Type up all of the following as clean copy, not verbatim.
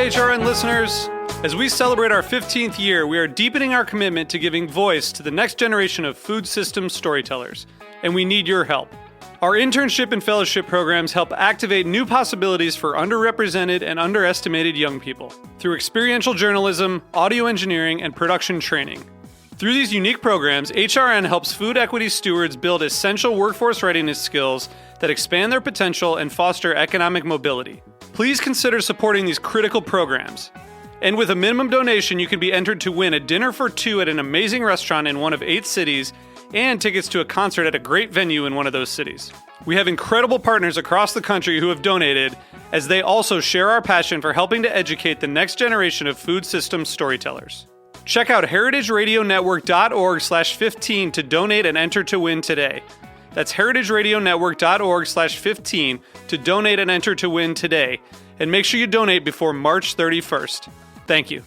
HRN listeners. As we celebrate our 15th year, we are deepening our commitment to giving voice to the next generation of food systems storytellers, and we need your help. Our internship and fellowship programs help activate new possibilities for underrepresented and underestimated young people through experiential journalism, audio engineering, and production training. Through these unique programs, HRN helps food equity stewards build essential workforce readiness skills that expand their potential and foster economic mobility. Please consider supporting these critical programs. And with a minimum donation, you can be entered to win a dinner for two at an amazing restaurant in one of 8 cities and tickets to a concert at a great venue in one of those cities. We have incredible partners across the country who have donated, as they also share our passion for helping to educate the next generation of food systems storytellers. Check out heritageradionetwork.org/15 to donate and enter to win today. That's heritageradionetwork.org/15 to donate and enter to win today. And make sure you donate before March 31st. Thank you.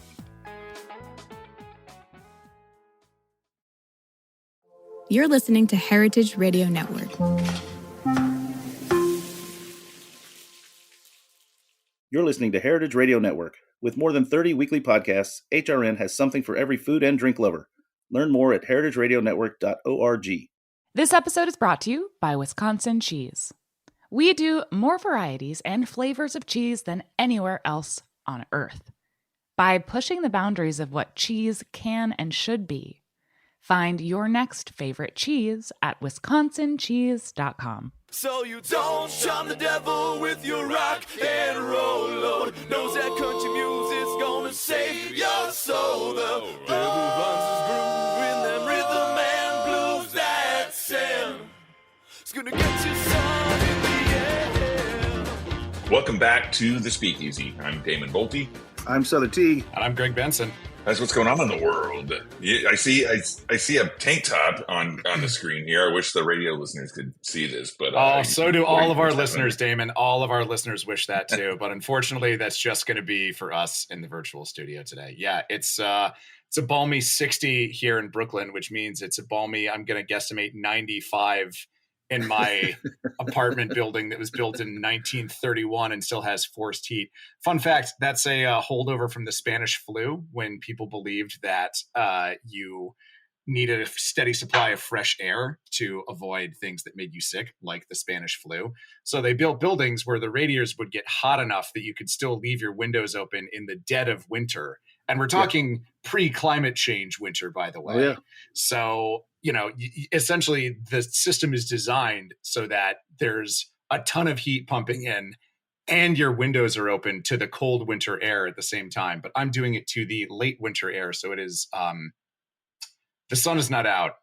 You're listening to Heritage Radio Network. You're listening to Heritage Radio Network. With more than 30 weekly podcasts, HRN has something for every food and drink lover. Learn more at heritageradionetwork.org. This episode is brought to you by Wisconsin Cheese. We do more varieties and flavors of cheese than anywhere else on Earth. By pushing the boundaries of what cheese can and should be, find your next favorite cheese at wisconsincheese.com. So you don't shun the devil with your rock and roll load. Knows that country music's gonna save your soul. The devil runs his groove in them rhythm and blues that sound. It's gonna get you some in the end. Welcome back to The Speakeasy. I'm Damon Boelte. I'm Sother Teague. And I'm Greg Benson. That's what's going on in the world. I see a tank top on the screen here. I wish the radio listeners could see this, but so do all of our listeners, Damon. All of our listeners wish that too, but unfortunately, that's just going to be for us in the virtual studio today. Yeah, it's a balmy 60 here in Brooklyn, which means it's a balmy, I'm going to guesstimate 95 in my apartment building that was built in 1931 and still has forced heat. Fun fact, that's a holdover from the Spanish flu, when people believed that you needed a steady supply of fresh air to avoid things that made you sick, like the Spanish flu. So they built buildings where the radiators would get hot enough that you could still leave your windows open in the dead of winter. And we're talking pre-climate change winter, by the way. Oh, yeah. So, essentially the system is designed so that there's a ton of heat pumping in and your windows are open to the cold winter air at the same time. But I'm doing it to the late winter air. So it is, the sun is not out,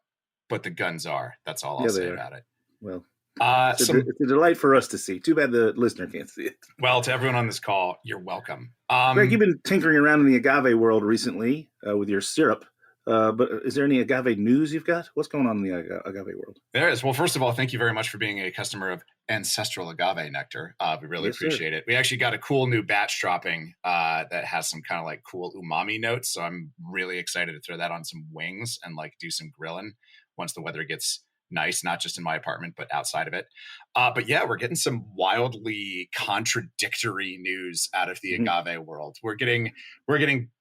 but the guns are. That's all I'll say about it. Well, it's a delight for us to see. Too bad the listener can't see it. Well, to everyone on this call, you're welcome. Greg, you've been tinkering around in the agave world recently with your syrup. But is there any agave news you've got? What's going on in the agave world? There is. Well, first of all, thank you very much for being a customer of Ancestral Agave Nectar. We really appreciate it. We actually got a cool new batch dropping that has some kind of like cool umami notes. So I'm really excited to throw that on some wings and like do some grilling once the weather gets nice, not just in my apartment, but outside of it. But yeah, we're getting some wildly contradictory news out of the agave world. We're getting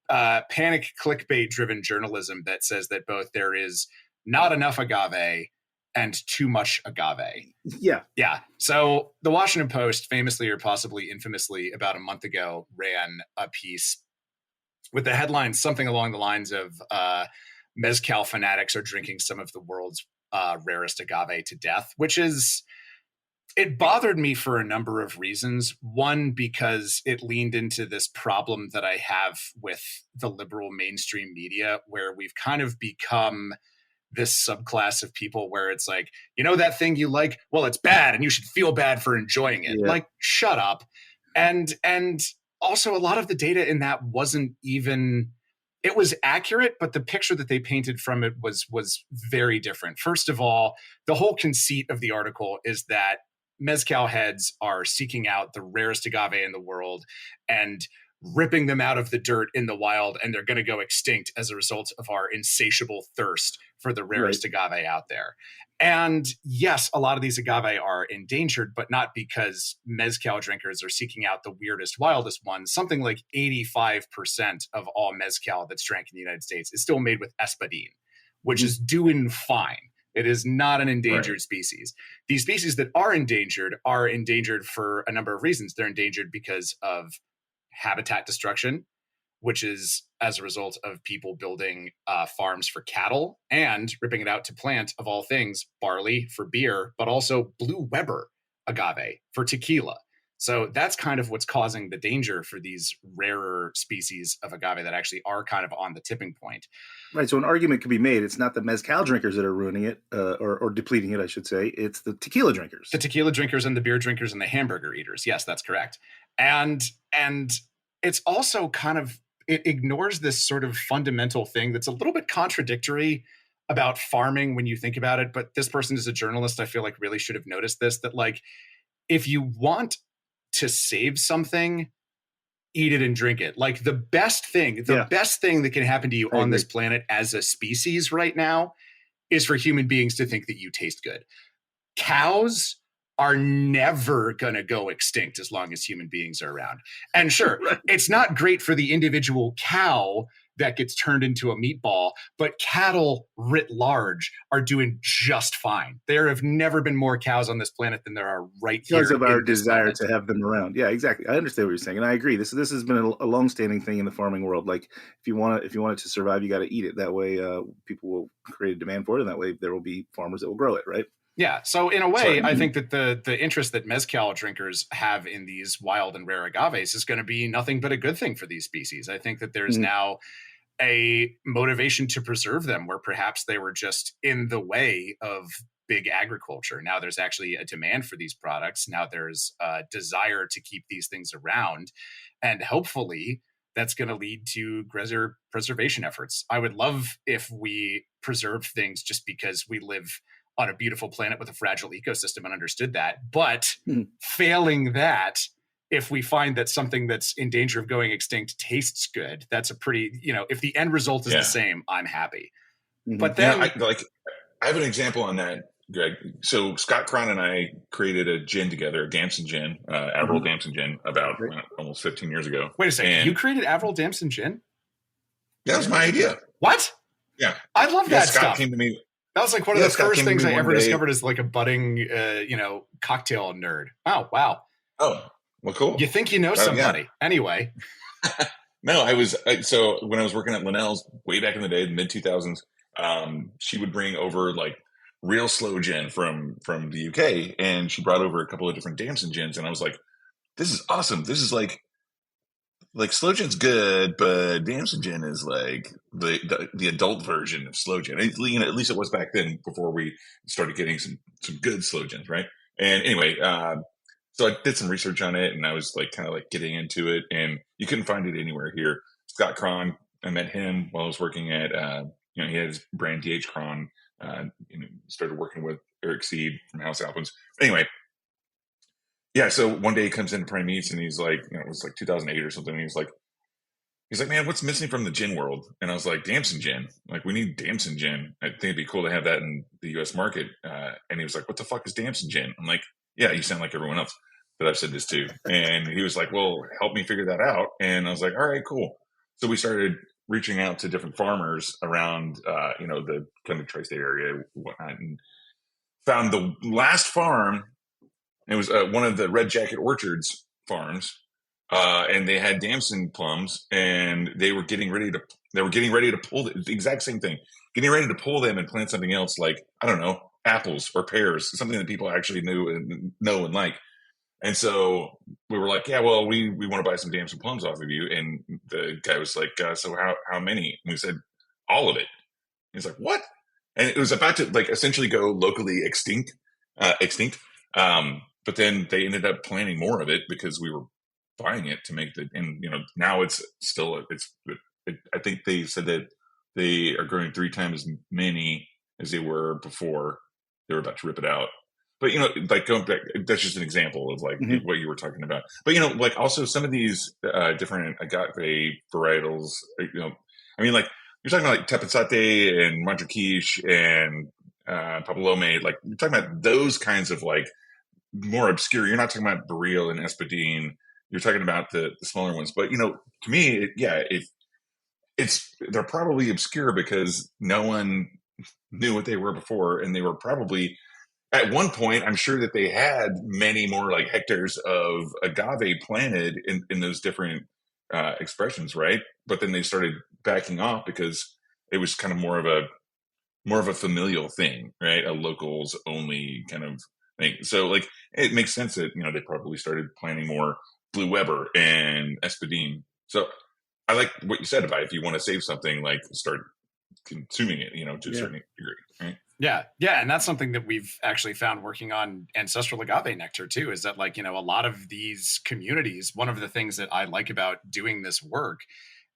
panic clickbait driven journalism that says that both there is not enough agave and too much agave. Yeah. So the Washington Post famously or possibly infamously about a month ago ran a piece with the headline something along the lines of mezcal fanatics are drinking some of the world's rarest agave to death, which is, it bothered me for a number of reasons. One, because it leaned into this problem that I have with the liberal mainstream media, where we've kind of become this subclass of people where it's like, that thing you like, well, it's bad and you should feel bad for enjoying it. Yeah. Like, shut up. And also a lot of the data in that wasn't even, it was accurate, but the picture that they painted from it was very different. First of all, the whole conceit of the article is that mezcal heads are seeking out the rarest agave in the world and ripping them out of the dirt in the wild, and they're going to go extinct as a result of our insatiable thirst for the rarest agave out there. And yes, a lot of these agave are endangered, but not because mezcal drinkers are seeking out the weirdest, wildest ones. Something like 85% of all mezcal that's drank in the United States is still made with espadín, which is doing fine. It is not an endangered species. These species that are endangered for a number of reasons. They're endangered because of habitat destruction, which is as a result of people building farms for cattle and ripping it out to plant, of all things, barley for beer, but also blue Weber agave for tequila. So that's kind of what's causing the danger for these rarer species of agave that actually are kind of on the tipping point. Right. So an argument could be made. It's not the mezcal drinkers that are ruining it or depleting it, I should say. It's the tequila drinkers. The tequila drinkers and the beer drinkers and the hamburger eaters. Yes, that's correct. And it's also kind of, it ignores this sort of fundamental thing that's a little bit contradictory about farming when you think about it. But this person is a journalist, I feel like really should have noticed this, that like, if you want to save something, eat it and drink it. Like the best thing that can happen to you on this planet as a species right now is for human beings to think that you taste good. Cows are never going to go extinct as long as human beings are around. And sure, it's not great for the individual cow that gets turned into a meatball, but cattle writ large are doing just fine. There have never been more cows on this planet than there are right here. Because of our desire to have them around. Yeah, exactly. I understand what you're saying. And I agree. This has been a longstanding thing in the farming world. Like if you want it to survive, you got to eat it. That way people will create a demand for it. And that way there will be farmers that will grow it, right? Yeah. So in a way, I think that the interest that mezcal drinkers have in these wild and rare agaves is going to be nothing but a good thing for these species. I think that there's now a motivation to preserve them where perhaps they were just in the way of big agriculture. Now there's actually a demand for these products. Now there's a desire to keep these things around. And hopefully that's going to lead to preservation efforts. I would love if we preserved things just because we live on a beautiful planet with a fragile ecosystem and understood that. But failing that, if we find that something that's in danger of going extinct tastes good, that's a pretty, if the end result is the same, I'm happy. But then I have an example on that, Greg. So Scott Cron and I created a gin together, a Damson gin, Averil Damson gin, about almost 15 years ago. Wait a second. You created Averil Damson gin? That was my idea. What? Yeah. I love that Scott stuff. came to me. That was like one of the first things I ever discovered as like a budding, cocktail nerd. Oh, wow. Oh, well, cool. You think you know somebody. Yeah. Anyway. No, so when I was working at Linnell's way back in the day, the mid 2000s, she would bring over like real slow gin from the UK, and she brought over a couple of different Damson gins, and I was like, this is awesome. This is like slow gin's good, but Damson gin is like the adult version of slow gin. At least it was back then before we started getting some good slow gins, right? And anyway, so I did some research on it, and I was like kind of like getting into it, and you couldn't find it anywhere here. Scott Cron, I met him while I was working at, he had his brand DH Cron, started working with Eric Seed from House Alpins. Anyway, yeah, so one day he comes into Prime Meats, and he's like, it was like 2008 or something, and he's like, man, what's missing from the gin world? And I was like, Damson gin. Like, we need Damson gin. I think it'd be cool to have that in the U.S. market. And he was like, what the fuck is Damson gin? I'm like, yeah, you sound like everyone else that I've said this to. And he was like, well, help me figure that out. And I was like, all right, cool. So we started reaching out to different farmers around, the kind of tri-state area and whatnot, and found the last farm. It was one of the Red Jacket Orchards farms. And they had Damson plums, and they were getting ready to pull the exact same thing, getting ready to pull them and plant something else, like, I don't know, apples or pears, something that people actually know and like. And so we were like, yeah, well, we want to buy some Damson plums off of you. And the guy was like, so how many? And we said, all of it. He's like, what? And it was about to like essentially go locally extinct. But then they ended up planting more of it because we were buying it to make and now it's still, I think they said that they are growing 3 times as many as they were before they were about to rip it out. But, like going back, that's just an example of like what you were talking about. But, like also some of these different agave varietals, like you're talking about like tepezate and mandrakish and papalome. Like you're talking about those kinds of like more obscure. You're not talking about Baril and Espadine. You're talking about the smaller ones. But to me, they're probably obscure because no one knew what they were before, and they were probably at one point. I'm sure that they had many more like hectares of agave planted in those different expressions, right? But then they started backing off because it was kind of more of a familial thing, right? A locals only kind of thing. So like it makes sense that they probably started planting more Blue Weber and Espadine. So I like what you said about if you want to save something, like start consuming it, to a certain degree, right? Yeah. And that's something that we've actually found working on ancestral agave nectar too, is that like, a lot of these communities, one of the things that I like about doing this work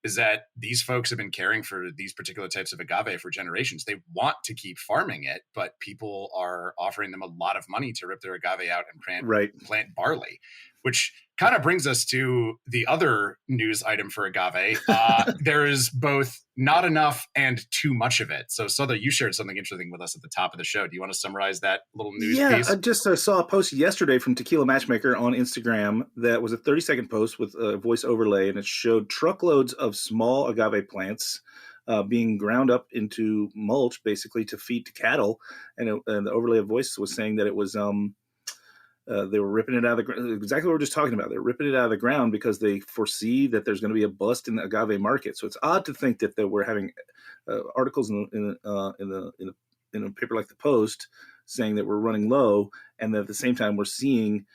is that these folks have been caring for these particular types of agave for generations. They want to keep farming it, but people are offering them a lot of money to rip their agave out and plant barley, which kind of brings us to the other news item for agave. There is both not enough and too much of it. So Sother, you shared something interesting with us at the top of the show. Do you want to summarize that little news piece? I just saw a post yesterday from Tequila Matchmaker on Instagram that was a 30-second post with a voice overlay, and it showed truckloads of small agave plants being ground up into mulch, basically to feed to cattle. And the overlay of voice was saying that it was they were ripping it out of the ground. Exactly what we were just talking about. They're ripping it out of the ground because they foresee that there's going to be a bust in the agave market. So it's odd to think that we're having articles in a paper like the Post saying that we're running low, and that at the same time we're seeing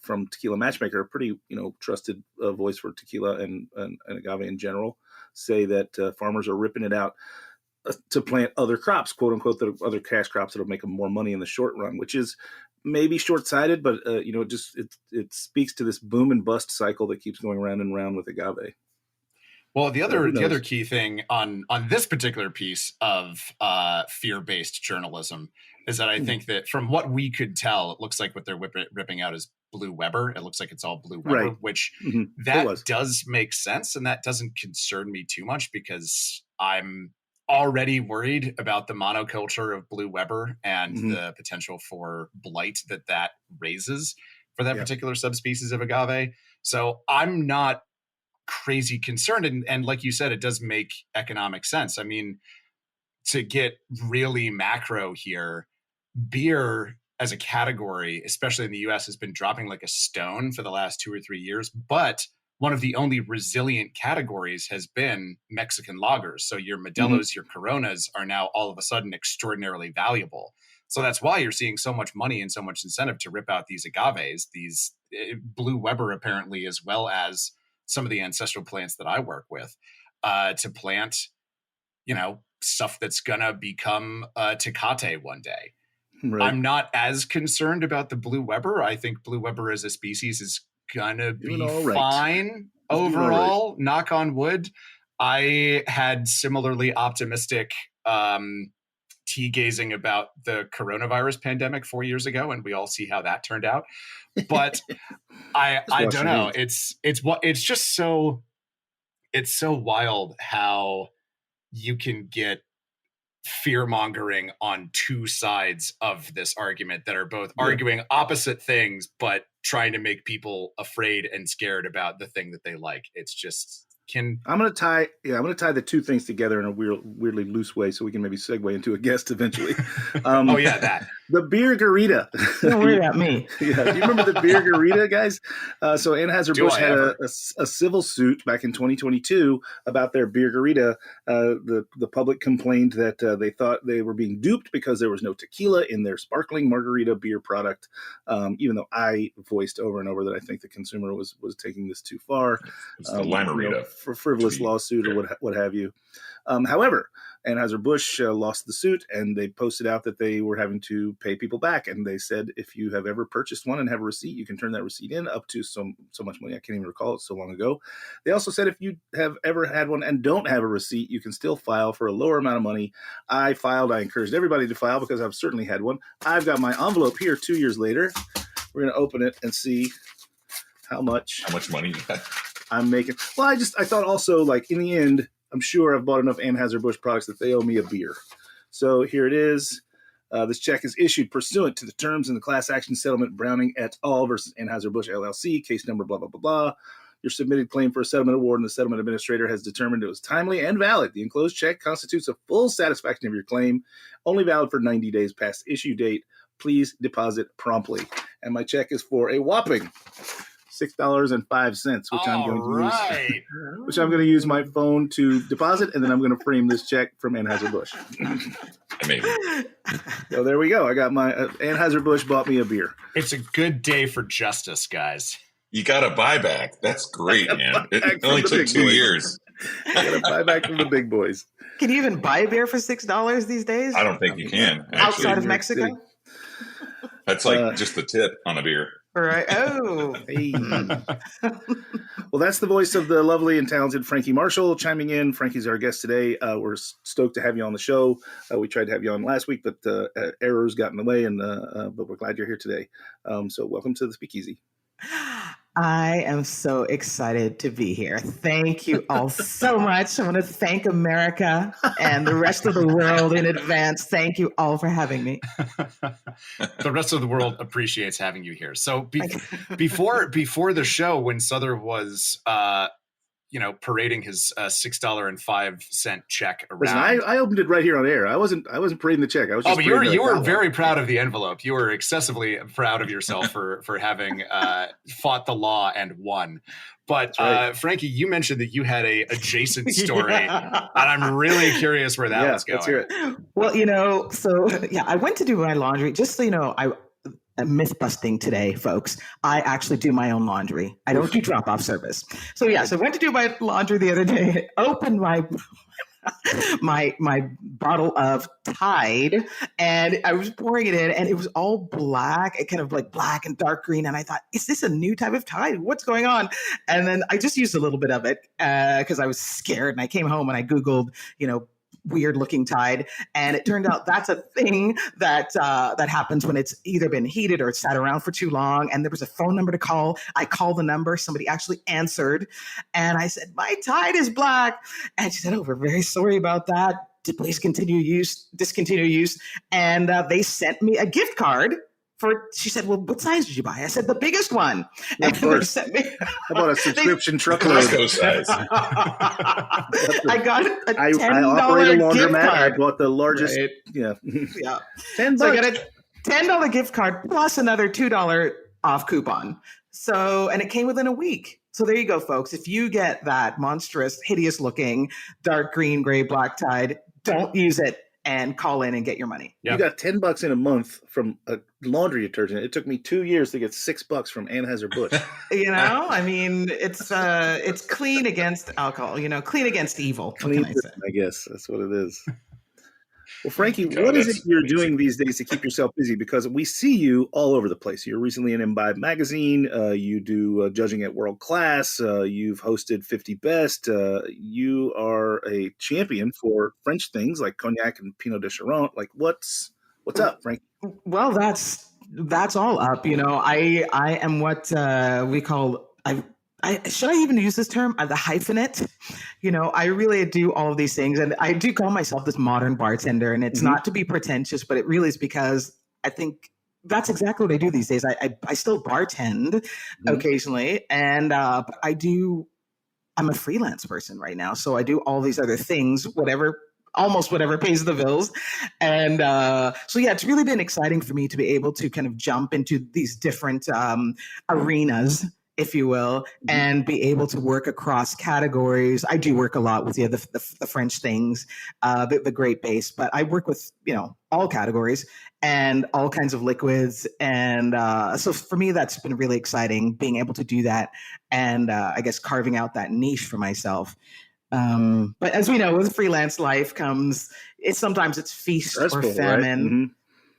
from Tequila Matchmaker, a pretty trusted voice for tequila and agave in general, say that farmers are ripping it out to plant other crops, quote unquote, the other cash crops that'll make them more money in the short run, which is maybe short-sighted, but it speaks to this boom and bust cycle that keeps going round and round with agave. Well, the other key thing on this particular piece of fear-based journalism is that I think that from what we could tell, it looks like what they're ripping out is Blue Weber. It looks like it's all Blue Weber, which that does make sense, and that doesn't concern me too much because I'm already worried about the monoculture of Blue Weber and the potential for blight that raises for that particular subspecies of agave. So I'm not crazy concerned. And like you said, it does make economic sense. I mean, to get really macro here, beer as a category, especially in the US, has been dropping like a stone for the last 2 or 3 years. But one of the only resilient categories has been Mexican lagers. So your Modelos, your Coronas are now all of a sudden extraordinarily valuable. So that's why you're seeing so much money and so much incentive to rip out these agaves, these Blue Weber apparently, as well as some of the ancestral plants that I work with, to plant, stuff that's going to become Tecate one day. Right. I'm not as concerned about the Blue Weber. I think Blue Weber as a species is gonna be fine overall, knock on wood. I had similarly optimistic tea gazing about the coronavirus pandemic 4 years ago, and we all see how that turned out. But I don't know. It's just so wild how you can get fear mongering on two sides of this argument that are both arguing opposite things, but trying to make people afraid and scared about the thing that they like. It's just I'm going to tie the two things together in a weirdly loose way so we can maybe segue into a guest eventually. That. The beer garita. Don't worry about me. Do you remember the beer garita, guys? So Anheuser-Busch had a civil suit back in 2022 about their beer garita. The public complained that they thought they were being duped because there was no tequila in their sparkling margarita beer product, even though I voiced over and over that I think the consumer was taking this too far. It's the Limerita. For frivolous lawsuit or what have you. However, Anheuser-Busch lost the suit, and they posted out that they were having to pay people back. And they said, if you have ever purchased one and have a receipt, you can turn that receipt in up to so much money. I can't even recall, it's so long ago. They also said if you have ever had one and don't have a receipt, you can still file for a lower amount of money. I encouraged everybody to file because I've certainly had one. I've got my envelope here 2 years later. We're going to open it and see how much money you got. I'm making. Well, I thought also, like, in the end, I'm sure I've bought enough Anheuser-Busch products that they owe me a beer. So here it is. This check is issued pursuant to the terms in the class action settlement Browning et al. Versus Anheuser-Busch LLC, case number blah, blah, blah, blah. Your submitted claim for a settlement award and the settlement administrator has determined it was timely and valid. The enclosed check constitutes a full satisfaction of your claim, only valid for 90 days past issue date. Please deposit promptly. And my check is for a whopping $6.05, which I'm going to use my phone to deposit, and then I'm going to frame this check from Anheuser-Busch. Amazing. So there we go. I got my Anheuser-Busch bought me a beer. It's a good day for justice, guys. You got a buyback. That's great, man. It Buyback only from the took big 2 boys. years. I got a buyback from the big boys. Can you even buy a beer for $6 these days? I don't think you can. Actually. Outside of New York Mexico? City. That's like just the tip on a beer. All right. Oh. Hey. Well, that's the voice of the lovely and talented Frankie Marshall chiming in. Frankie's our guest today. We're stoked to have you on the show. We tried to have you on last week, but errors got in the way, and but we're glad you're here today. So welcome to the Speakeasy. I am so excited to be here. Thank you all so much. I want to thank America and the rest of the world in advance. Thank you all for having me. The rest of the world appreciates having you here. So before the show, when Sother was parading his $6.05 check around. Listen, I opened it right here on air. I wasn't parading the check. I was just. Oh, but you were very proud of the envelope. You were excessively proud of yourself for having fought the law and won. But right. Frankie, you mentioned that you had a adjacent story, and I'm really curious where that was going. Let's hear it. Well, I went to do my laundry. Just so you know, myth busting today, folks. I actually do my own laundry. I don't do drop off service. So I went to do my laundry the other day, opened my bottle of Tide, and I was pouring it in, and it was all black, kind of like black and dark green. And I thought, is this a new type of Tide? What's going on? And then I just used a little bit of it because I was scared. And I came home and I Googled, weird looking Tide, and it turned out that's a thing that happens when it's either been heated or it's sat around for too long. And there was a phone number to call. I called the number. Somebody actually answered, and I said, my Tide is black. And she said, oh, we're very sorry about that. Please discontinue use. And they sent me a gift card. She said, well, what size did you buy? I said, the biggest one. Of course. How about a subscription truckload? Size. I got a $10 I operate a laundromat. gift card. I bought the largest. Right. Yeah. $10. So I got a $10 gift card plus another $2 off coupon. So, and it came within a week. So there you go, folks. If you get that monstrous, hideous looking, dark green, gray, black Tide, don't use it. And call in and get your money. You got $10 in a month from a laundry detergent. It took me 2 years to get $6 from Anheuser-Busch. I mean, it's clean against alcohol. Clean against evil. Clean, what can I say? I guess that's what it is. Well, Frankie, what is it you're doing these days to keep yourself busy? Because we see you all over the place. You're recently in Imbibe magazine. You do judging at World Class. You've hosted 50 Best. You are a champion for French things like cognac and Pinot de Charente. Like, what's up, Frankie? Well, that's all up. I am what we call should I even use this term? The hyphenate. I really do all of these things, and I do call myself this modern bartender, and it's not to be pretentious, but it really is because I think that's exactly what I do these days. I still bartend occasionally, and I'm a freelance person right now, so I do all these other things, almost whatever pays the bills. And it's really been exciting for me to be able to kind of jump into these different arenas, if you will, and be able to work across categories. I do work a lot with the French things, the grape base, but I work with, all categories and all kinds of liquids. And so for me, that's been really exciting, being able to do that and I guess carving out that niche for myself. But as we know, with freelance life comes, sometimes it's feast or famine,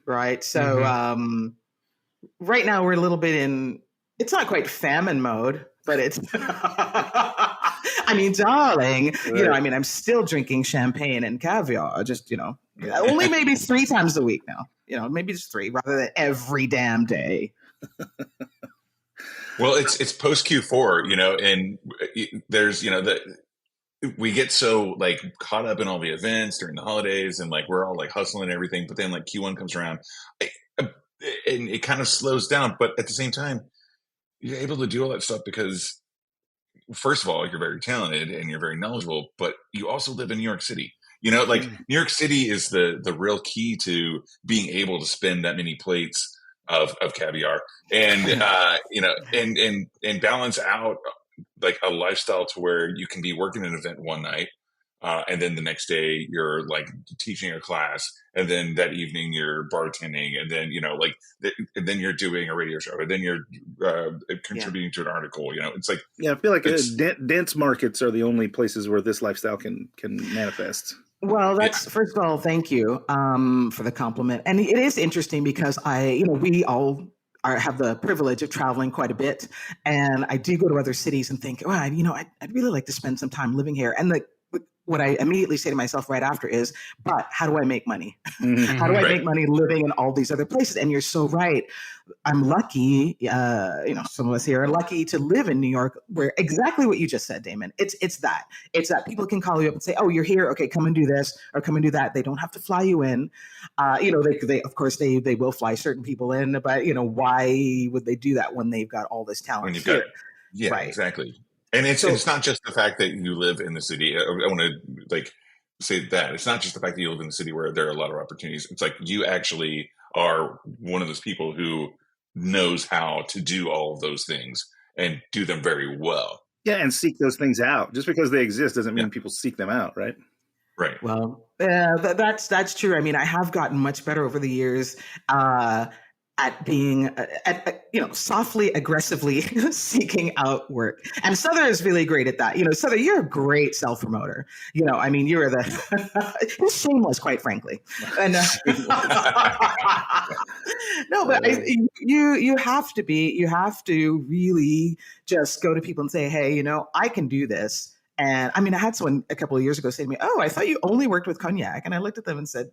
right? So right now we're a little bit it's not quite famine mode, but it's, darling, right. I'm still drinking champagne and caviar, just, only maybe 3 times a week now, maybe just 3 rather than every damn day. Well, it's post Q4, and there's, we get so like caught up in all the events during the holidays, and like we're all like hustling and everything. But then like Q1 comes around, and it kind of slows down. But at the same time, you're able to do all that stuff because, first of all, you're very talented and you're very knowledgeable, but you also live in New York City. You know, like New York City is the real key to being able to spend that many plates of caviar, and you know, and balance out like a lifestyle to where you can be working an event one night, and then the next day you're like teaching a class, and then that evening you're bartending, and then, you know, like and then you're doing a radio show, and then you're contributing to an article. You know, it's like, Yeah, I feel like dense markets are the only places where this lifestyle can manifest. Well, that's first of all, thank you for the compliment. And it is interesting because we all have the privilege of traveling quite a bit, and I do go to other cities and think, I'd really like to spend some time living here. And what I immediately say to myself right after is, but how do I make money? How do I make money living in all these other places? And you're so right. I'm lucky, some of us here are lucky to live in New York, where exactly what you just said, Damon. It's that people can call you up and say, oh, you're here. Okay, come and do this or come and do that. They don't have to fly you in. They of course they will fly certain people in, but why would they do that when they've got all this talent when you've here? got, right. Exactly. And it's not just the fact that you live in the city. I want to like say that it's not just the fact that you live in the city where there are a lot of opportunities. It's like you actually are one of those people who knows how to do all of those things and do them very well. Yeah, and seek those things out. Just because they exist doesn't mean people seek them out, right? Right. Well, that's true. I mean, I have gotten much better over the years at being, softly, aggressively seeking out work. And Sother is really great at that. Sother, you're a great self-promoter. I mean, you're you're shameless, quite frankly. And no, but you have to really just go to people and say, hey, I can do this. And I mean, I had someone a couple of years ago say to me, oh, I thought you only worked with cognac. And I looked at them and said,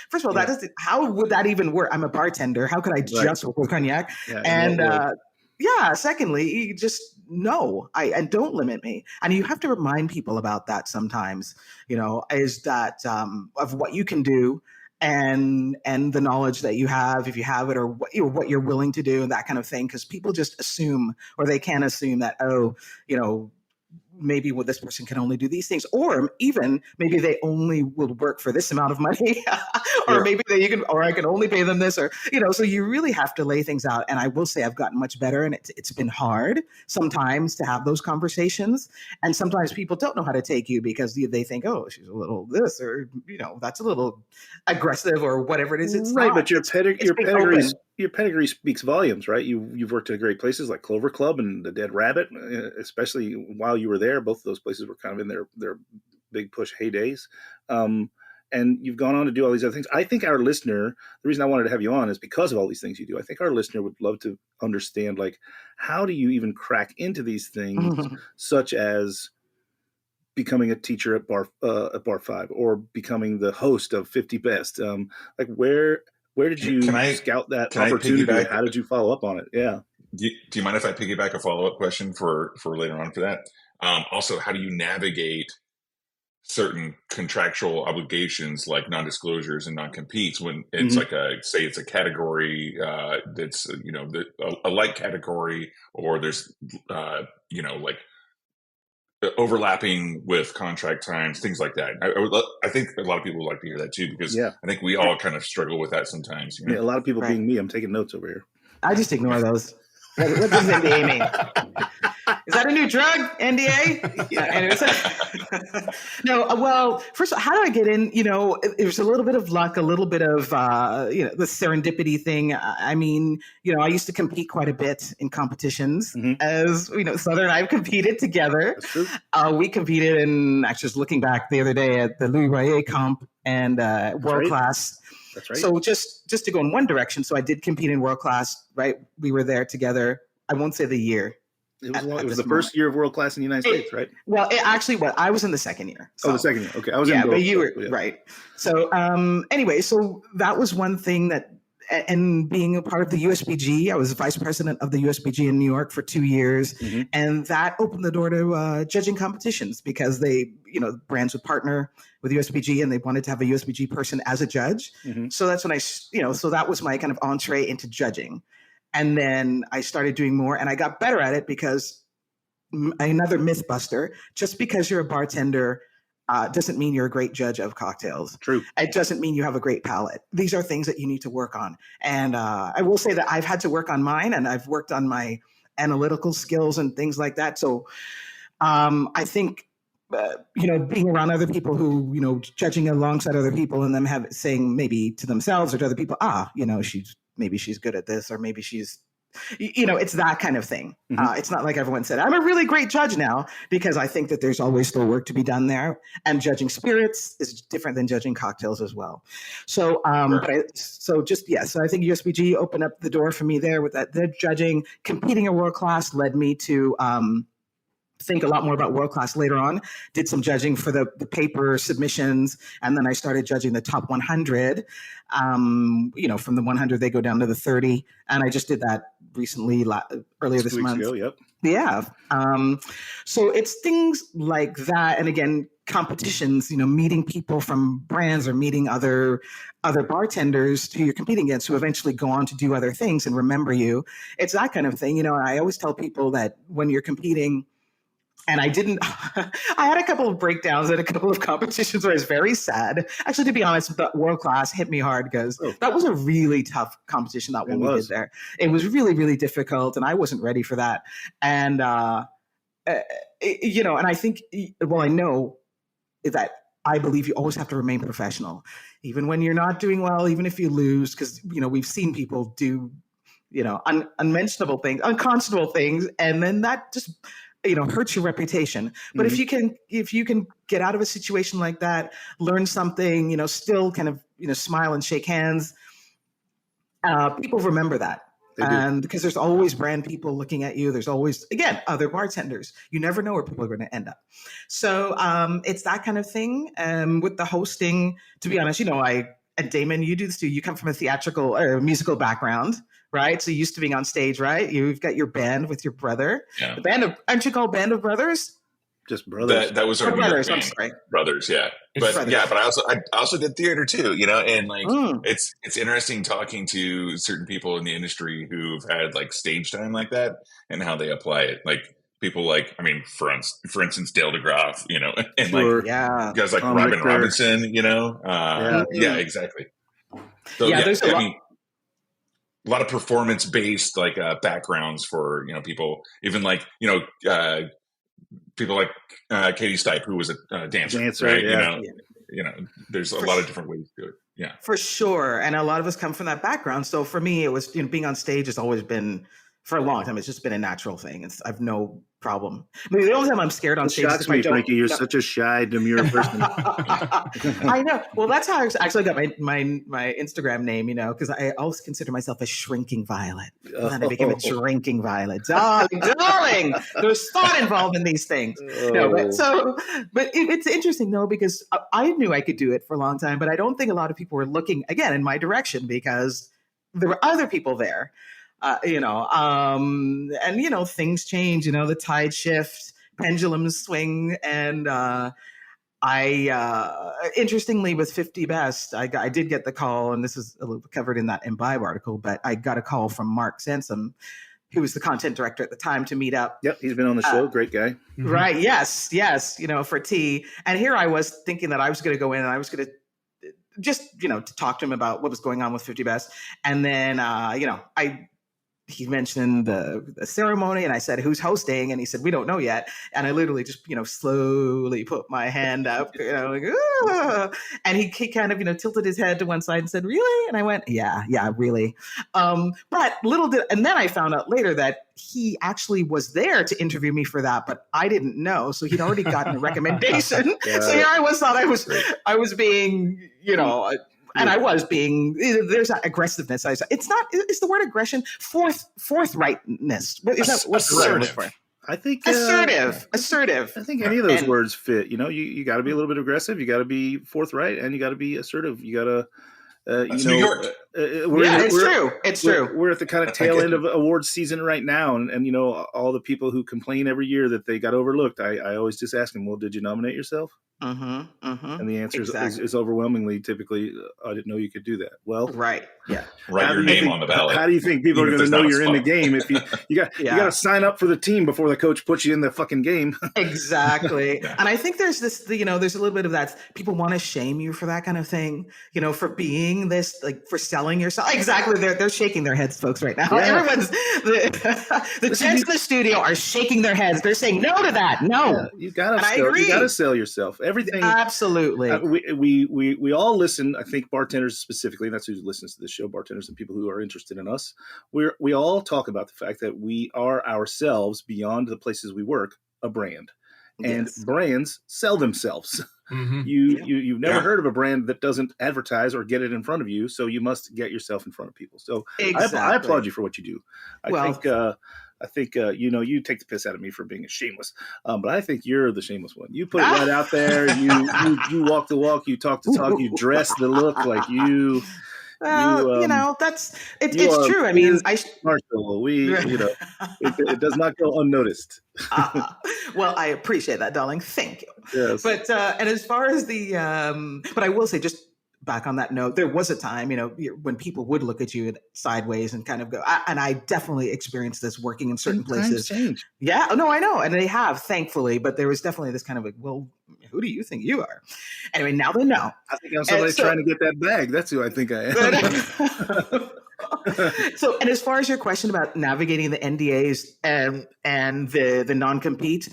first of all, how would that even work? I'm a bartender. How could I just work with cognac? Secondly, you just and don't limit me. And you have to remind people about that sometimes, is that of what you can do and the knowledge that you have, if you have it, or what you're willing to do and that kind of thing. Because people just assume, or they can assume that, maybe this person can only do these things, or even maybe they only will work for this amount of money, or maybe I can only pay them this, or, so you really have to lay things out. And I will say I've gotten much better, and it's been hard sometimes to have those conversations. And sometimes people don't know how to take you because they think, oh, she's a little this, or, that's a little aggressive, or whatever it is. It's right. Not. But your pedigree speaks volumes, right? You've worked at great places like Clover Club and the Dead Rabbit, especially while you were there. Both of those places were kind of in their big push heydays. And you've gone on to do all these other things. I think our listener, the reason I wanted to have you on is because of all these things you do. I think our listener would love to understand, like, how do you even crack into these things, such as becoming a teacher at Bar 5 or becoming the host of 50 Best? Like, where did you scout that opportunity? How did you follow up on it? Yeah. Do you mind if I piggyback a follow-up question for later on for that? Also, how do you navigate certain contractual obligations like non-disclosures and non-competes when it's like it's a category that's, a light category, or there's, like overlapping with contract times, things like that. I think a lot of people would like to hear that too, because I think we all kind of struggle with that sometimes. Yeah, a lot of people being me. I'm taking notes over here. I just ignore those. What does NDA mean? Is that a new drug, NDA? No, well, first of all, how do I get in? It was a little bit of luck, a little bit of, the serendipity thing. I mean, I used to compete quite a bit in competitions, as, Sother and I have competed together. We competed in, actually, just looking back the other day at the Louis Royer comp and World Class. That's right. So just to go in one direction. So I did compete in World Class, right? We were there together. I won't say the year. It was the first year of World Class in the United States, right? Well, I was in the second year. So. The second year. Okay. I was in but you were, right. So anyway, so that was one thing that and being a part of the USBG. I was vice president of the USBG in New York for 2 years. Mm-hmm. And that opened the door to judging competitions because brands would partner with USBG and they wanted to have a USBG person as a judge. Mm-hmm. So that's when so that was my kind of entree into judging. And then I started doing more and I got better at it because another myth buster, just because you're a bartender doesn't mean you're a great judge of cocktails. True. It doesn't mean you have a great palate. These are things that you need to work on. And I will say that I've had to work on mine and I've worked on my analytical skills and things like that. So I think, being around other people who, judging alongside other people and them saying maybe to themselves or to other people, she's good at this, or maybe she's, it's that kind of thing. Mm-hmm. It's not like everyone said, I'm a really great judge now, because I think that there's always still work to be done there. And judging spirits is different than judging cocktails as well. So, so I think USBG opened up the door for me there with that. The judging, competing at world class led me to think a lot more about world class later on. Did some judging for the paper submissions, and then I started judging the top 100. From the 100 they go down to the 30, and I just did that recently, earlier this month. Ago, yep. Yeah. So it's things like that, and again, competitions. Meeting people from brands or meeting other bartenders who you're competing against, who eventually go on to do other things and remember you. It's that kind of thing. I always tell people that when you're competing. And I had a couple of breakdowns at a couple of competitions where I was very sad. Actually, to be honest, the world class hit me hard because that was a really tough competition, that one we did there. It was really, really difficult, and I wasn't ready for that. And, and I think, I know that I believe you always have to remain professional, even when you're not doing well, even if you lose, because, we've seen people do, unmentionable things, unconscionable things, and then that just hurts your reputation. But Mm-hmm. if you can get out of a situation like that, learn something, still kind of, smile and shake hands, people remember that. And because there's always brand people looking at you. There's always, again, other bartenders. You never know where people are going to end up. So it's that kind of thing. With the hosting, to be honest, and Damon, you do this too. You come from a theatrical or musical background, right? So you're used to being on stage, right? You've got your band with your brother. Yeah. Aren't you called Band of Brothers? Just brothers. That was our brothers. band. I'm sorry. Brothers, yeah. But brothers. yeah, but I also did theater too, and like it's interesting talking to certain people in the industry who've had like stage time like that and how they apply it. Like people for instance, Dale DeGraff, and Sure. like guys like Tom Robin Richter. Robinson, yeah, exactly. So there's a lot. A lot of performance based like backgrounds for people, even like people like Katie Stipe, who was a dancer, right? Yeah. There's a lot of different ways to do it. Yeah, for sure. And a lot of us come from that background. So for me, it was being on stage has always been, for a long time, it's just been a natural thing. I've no problem. I mean, the only time I'm scared on stage shocks me, Frankie. You're such a shy, demure person. I know. Well, that's how I actually got my Instagram name, because I always consider myself a shrinking violet. And then I became a drinking violet. Darling, there's thought involved in these things. No, but it's interesting though, because I knew I could do it for a long time, but I don't think a lot of people were looking again in my direction because there were other people there. Things change, the tide shifts, pendulums swing. And interestingly, with 50 Best, I did get the call, and this is a little covered in that Imbibe article, but I got a call from Mark Sansom, who was the content director at the time, to meet up. Yep, he's been on the show. Great guy. Right. Yes. For tea. And here I was thinking that I was going to go in and I was going to just, to talk to him about what was going on with 50 Best. And then, he mentioned the ceremony, and I said, who's hosting? And he said, we don't know yet. And I literally just, slowly put my hand up, like, and he kind of, tilted his head to one side and said, really? And I went, yeah, really. But and then I found out later that he actually was there to interview me for that, but I didn't know. So he'd already gotten a recommendation. So here I thought I was being, and I was being, there's that aggressiveness. Is the word aggression? Forthrightness. Is that what's the word for? I think assertive. I think any of those words fit. You got to be a little bit aggressive. You got to be forthright, and you got to be assertive. You got to, That's New York. It's true. It's true. We're at the kind of tail end of awards season right now, and all the people who complain every year that they got overlooked. I always just ask them, well, did you nominate yourself? And the answer is overwhelmingly typically, I didn't know you could do that. Well, right, yeah. Write your name on the ballot. How do you think people are going to know you're in the game if you got to sign up for the team before the coach puts you in the fucking game? Exactly. And I think there's this, there's a little bit of that. People want to shame you for that kind of thing, for being this, like for selling yourself. Exactly. They're shaking their heads, folks, right now. Yeah. Everyone's the gents in the studio are shaking their heads. They're saying no to that. No, you gotta sell yourself. Everything. Absolutely. We all listen. I think bartenders specifically, and that's who listens to this show. Bartenders and people who are interested in us. We all talk about the fact that we are ourselves beyond the places we work, a brand, and brands sell themselves. You've never heard of a brand that doesn't advertise or get it in front of you, so you must get yourself in front of people. So I applaud you for what you do. I think you take the piss out of me for being a shameless, but I think you're the shameless one. You put it right out there. You walk the walk. You talk the talk. You dress the look like you. That's it's true. I mean, Marshall, it does not go unnoticed. Well, I appreciate that, darling. Thank you. Yes. But and as far as the, but I will say, just back on that note, there was a time, when people would look at you sideways and kind of go, and I definitely experienced this working in certain places. Change. Yeah, no, I know. And they have, thankfully, but there was definitely this kind of like, well, who do you think you are? Anyway, now they know. I think I'm somebody trying to get that bag. That's who I think I am. So, and as far as your question about navigating the NDAs and the non-compete,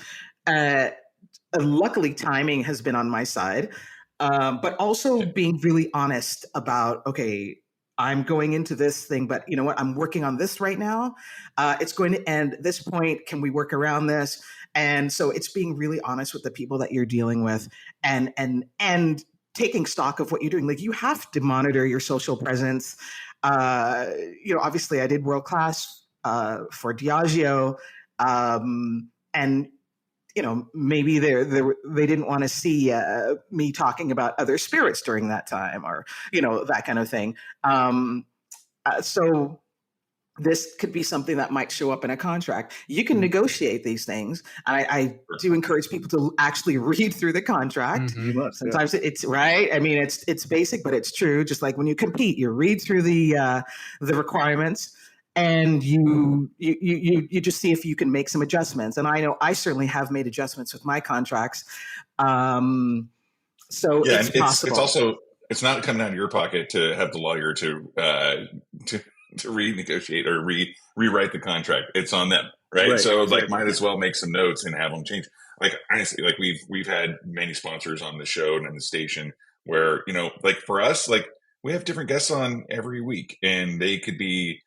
luckily timing has been on my side. But also being really honest about, okay, I'm going into this thing, but you know what? I'm working on this right now. It's going to end at this point. Can we work around this? And so it's being really honest with the people that you're dealing with and taking stock of what you're doing. Like, you have to monitor your social presence. Obviously I did world class for Diageo. And maybe they didn't want to see me talking about other spirits during that time, or that kind of thing. So this could be something that might show up in a contract. You can negotiate these things. I do encourage people to actually read through the contract. Sometimes it's right. I mean, it's basic, but it's true. Just like when you compete, you read through the requirements. And you just see if you can make some adjustments. And I know I certainly have made adjustments with my contracts. So it's possible. It's not coming out of your pocket to have the lawyer to renegotiate or rewrite the contract. It's on them, right? So might as well make some notes and have them change. Like, honestly, like we've had many sponsors on the show and on the station where, like for us, like we have different guests on every week, and they could be,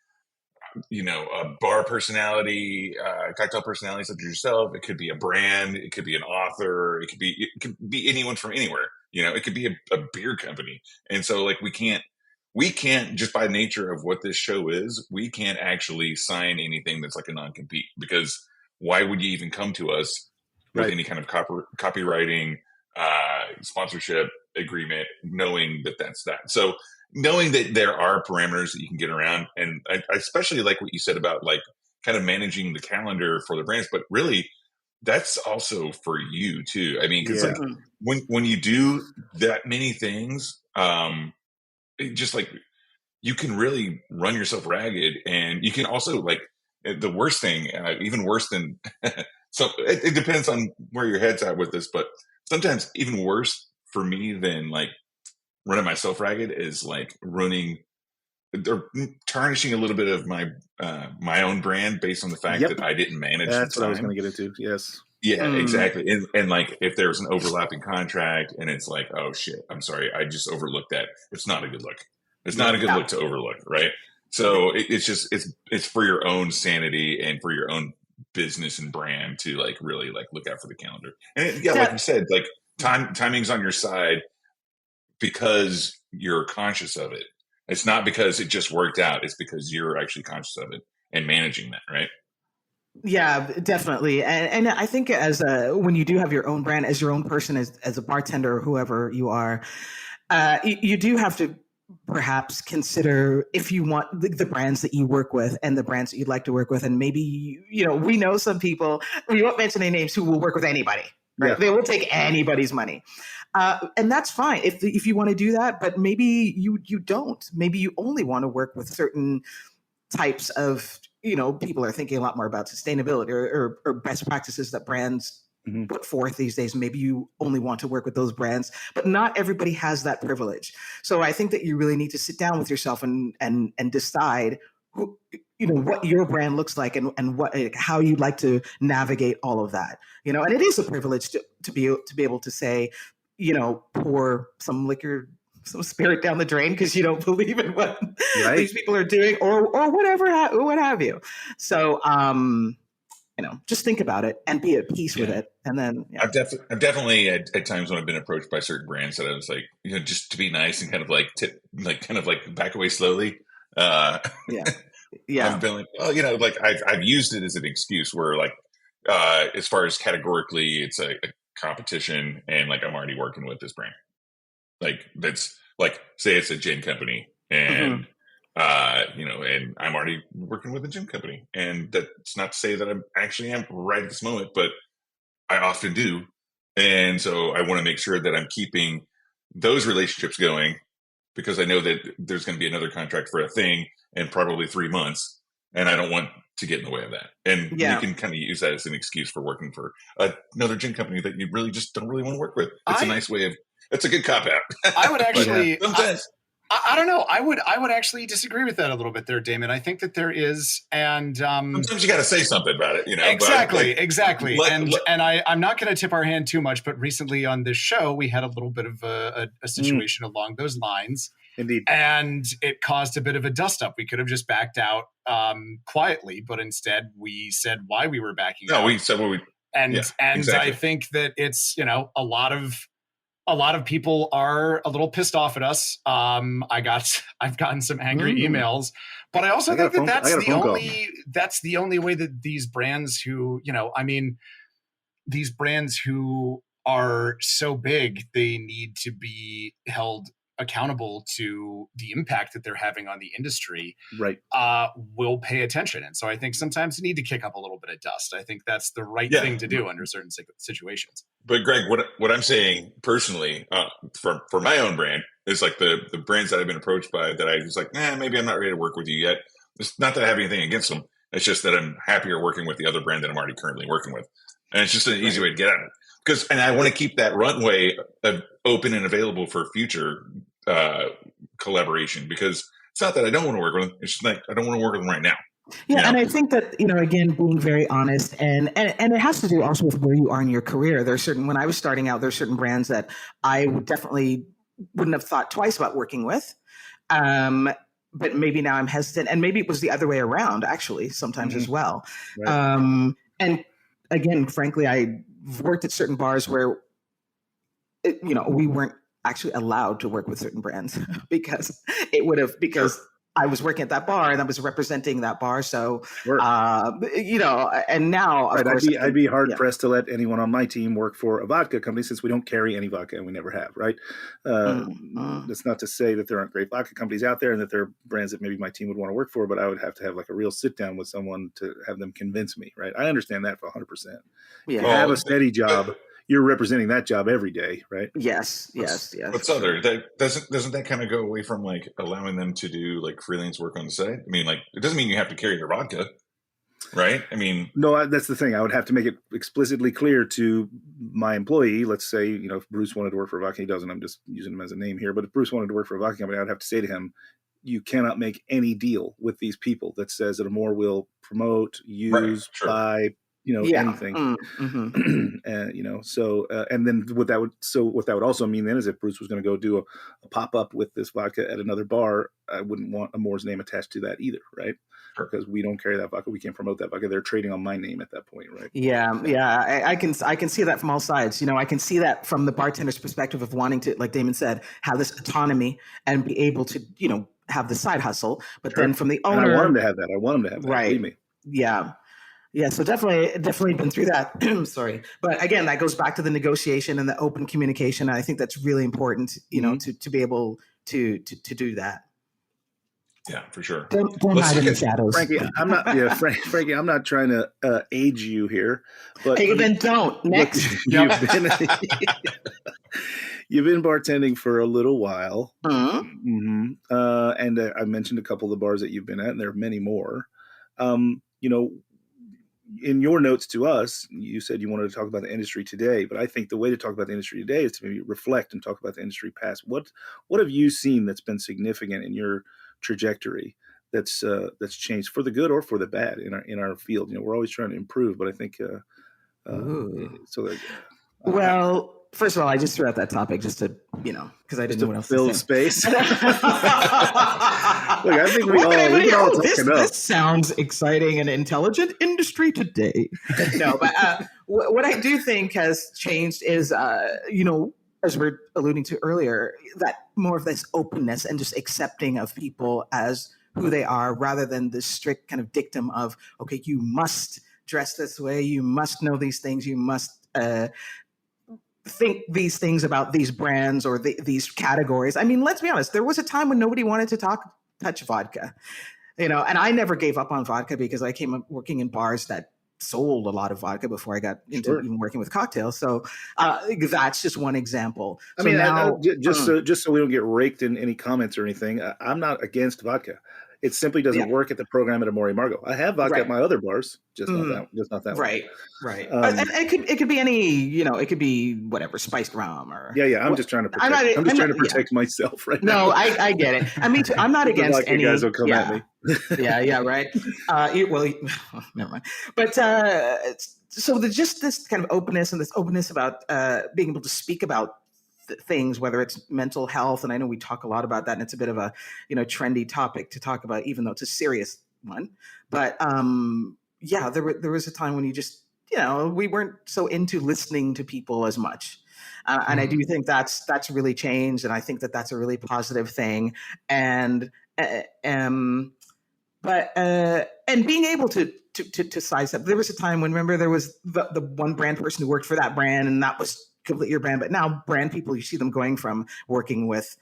a bar personality, cocktail personality such as yourself. It could be a brand. It could be an author. It could be anyone from anywhere. It could be a beer company. And so like we can't just by nature of what this show is, we can't actually sign anything that's like a non-compete, because why would you even come to us with any kind of copywriting, sponsorship agreement, knowing that that's that? So knowing that there are parameters that you can get around, and I especially like what you said about like kind of managing the calendar for the brands, but really that's also for you too. I mean, because like when you do that many things, it just like you can really run yourself ragged, and you can also like the worst thing, even worse than so it depends on where your head's at with this, but sometimes even worse for me than like running myself ragged is like ruining or tarnishing a little bit of my own brand based on the fact that I didn't manage. That's what I was going to get into. Yes. Yeah, exactly. And like if there's an overlapping contract and it's like, oh shit, I'm sorry, I just overlooked that. It's not a good look. It's not a good look to overlook, right? So it's for your own sanity and for your own business and brand to like really like look out for the calendar. And like you said, like timing's on your side because you're conscious of it. It's not because it just worked out. It's because you're actually conscious of it and managing that, right? Yeah, definitely. And I think when you do have your own brand, as your own person, as a bartender or whoever you are, you do have to perhaps consider if you want the brands that you work with and the brands that you'd like to work with. And maybe, we know some people, we won't mention any names, who will work with anybody, right? Yeah. They will take anybody's money. And that's fine if you want to do that, but maybe you don't. Maybe you only want to work with certain types of, people are thinking a lot more about sustainability or best practices that brands put forth these days. Maybe you only want to work with those brands, but not everybody has that privilege. So I think that you really need to sit down with yourself and decide who, what your brand looks like and how you'd like to navigate all of that. And it is a privilege to be able to say, pour some liquor, some spirit down the drain because you don't believe in what these people are doing or whatever, what have you. So, just think about it and be at peace with it. And then I've definitely at times when I've been approached by certain brands that I was like, just to be nice and kind of like back away slowly. I've been like, I've used it as an excuse where as far as categorically, it's a competition and I'm already working with this brand. That's say it's a gin company and and I'm already working with a gym company, and that's not to say that I'm right at this moment, but I often do. And so I want to make sure that I'm keeping those relationships going because I know that there's going to be another contract for a thing in probably 3 months, and I don't want to get in the way of that. And you can kind of use that as an excuse for working for another gym company that you really just don't really want to work with. It's a nice way of, it's a good cop out. I would actually, I don't know. I would actually disagree with that a little bit there, Damon. I think that there is, and sometimes you got to say something about it, Exactly. And I'm not going to tip our hand too much, but recently on this show, we had a little bit of a situation along those lines. Indeed. And it caused a bit of a dust up. We could have just backed out quietly, but instead we said why we were backing out. No, we said what we. Exactly. I think that it's a lot of people are a little pissed off at us. I've gotten some angry emails, but I also think that that's the only way that these brands who, these brands who are so big, they need to be held accountable to the impact that they're having on the industry, right? Will pay attention. And so I think sometimes you need to kick up a little bit of dust. I think that's the right thing to do under certain situations. But Greg, what I'm saying personally for my own brand is the brands that I've been approached by that I was maybe I'm not ready to work with you yet. It's not that I have anything against them. It's just that I'm happier working with the other brand that I'm already currently working with. And it's just an easy way to get at it. And I want to keep that runway open and available for future collaboration, because it's not that I don't want to work with them. It's just I don't want to work with them right now. Yeah, and I think that, again, being very honest and it has to do also with where you are in your career. When I was starting out, there's certain brands that I wouldn't have thought twice about working with. But maybe now I'm hesitant, and maybe it was the other way around, actually, sometimes as well. Right. And again, frankly, I worked at certain bars where, we weren't actually allowed to work with certain brands because I was working at that bar and I was representing that bar. So, sure. And now, of course, I'd be hard pressed to let anyone on my team work for a vodka company since we don't carry any vodka and we never have, right? That's not to say that there aren't great vodka companies out there and that there are brands that maybe my team would want to work for, but I would have to have a real sit down with someone to have them convince me, right? I understand that for 100%. Yeah. If you have a steady job, you're representing that job every day, right? Yes. But Sother, that doesn't that kind of go away from allowing them to do freelance work on the side? I mean, it doesn't mean you have to carry their vodka, right? I mean, no, that's the thing. I would have to make it explicitly clear to my employee. Let's say, if Bruce wanted to work for a vodka, he doesn't. I'm just using him as a name here. But if Bruce wanted to work for a vodka company, I'd have to say to him, you cannot make any deal with these people that says that Amore will promote, use, buy, anything. And then what that would also mean then is if Bruce was going to go do a pop-up with this vodka at another bar, I wouldn't want Amore's name attached to that either, right? Sure. Because we don't carry that vodka. We can't promote that vodka. They're trading on my name at that point, right? Yeah. I can see that from all sides. I can see that from the bartender's perspective of wanting to, like Damon said, have this autonomy and be able to, have the side hustle. But then from the owner, and I want him to have that. Right. Believe me. Yeah. Yeah, so definitely been through that. Sorry. But again, that goes back to the negotiation and the open communication. And I think that's really important, to be able to do that. Yeah, for sure. Don't Let's hide in the look at- shadows. Frankie, I'm not. Yeah, Frankie, I'm not trying to age you here, but Hey, then don't. Next. you've been you've been bartending for a little while, and I mentioned a couple of the bars that you've been at, and there are many more. You know, in your notes to us, you said you wanted to talk about the industry today, but I think the way to talk about the industry today is to maybe reflect and talk about the industry past. What have you seen that's been significant in your trajectory that's changed for the good or for the bad in our field? You know, we're always trying to improve, but I think Well, first of all, I just threw out that topic just to, because I didn't know what else fill to the say. space. Look, I think we can all talk it up. This sounds exciting and intelligent industry today. No, but what I do think has changed is, as we're alluding to earlier, that more of this openness and just accepting of people as who they are, rather than this strict kind of dictum of, okay, you must dress this way, you must know these things, you must think these things about these brands or these categories. I mean, let's be honest. There was a time when nobody wanted to touch vodka, and I never gave up on vodka because I came up working in bars that sold a lot of vodka before I got into even working with cocktails. So that's just one example. I mean, just so we don't get raked in any comments or anything, I'm not against vodka. It simply doesn't work at the program at Amore Margo. I have vodka at my other bars, just not that one. Right. And it could be any, it could be whatever, spiced rum or. Yeah. I'm just trying to protect. I'm just trying to protect myself right now. No, I get it. I mean, I'm not against like any. You guys will come at me. Yeah, right. Never mind. But so just this kind of openness and this openness about being able to speak about things, whether it's mental health, and I know we talk a lot about that, and it's a bit of a trendy topic to talk about, even though it's a serious one. But there was a time when you just we weren't so into listening to people as much, and I do think that's really changed, and I think that's a really positive thing, and being able to size up. There was a time when, remember, there was the one brand person who worked for that brand, and that was completely your brand. But now brand people, you see them going from working with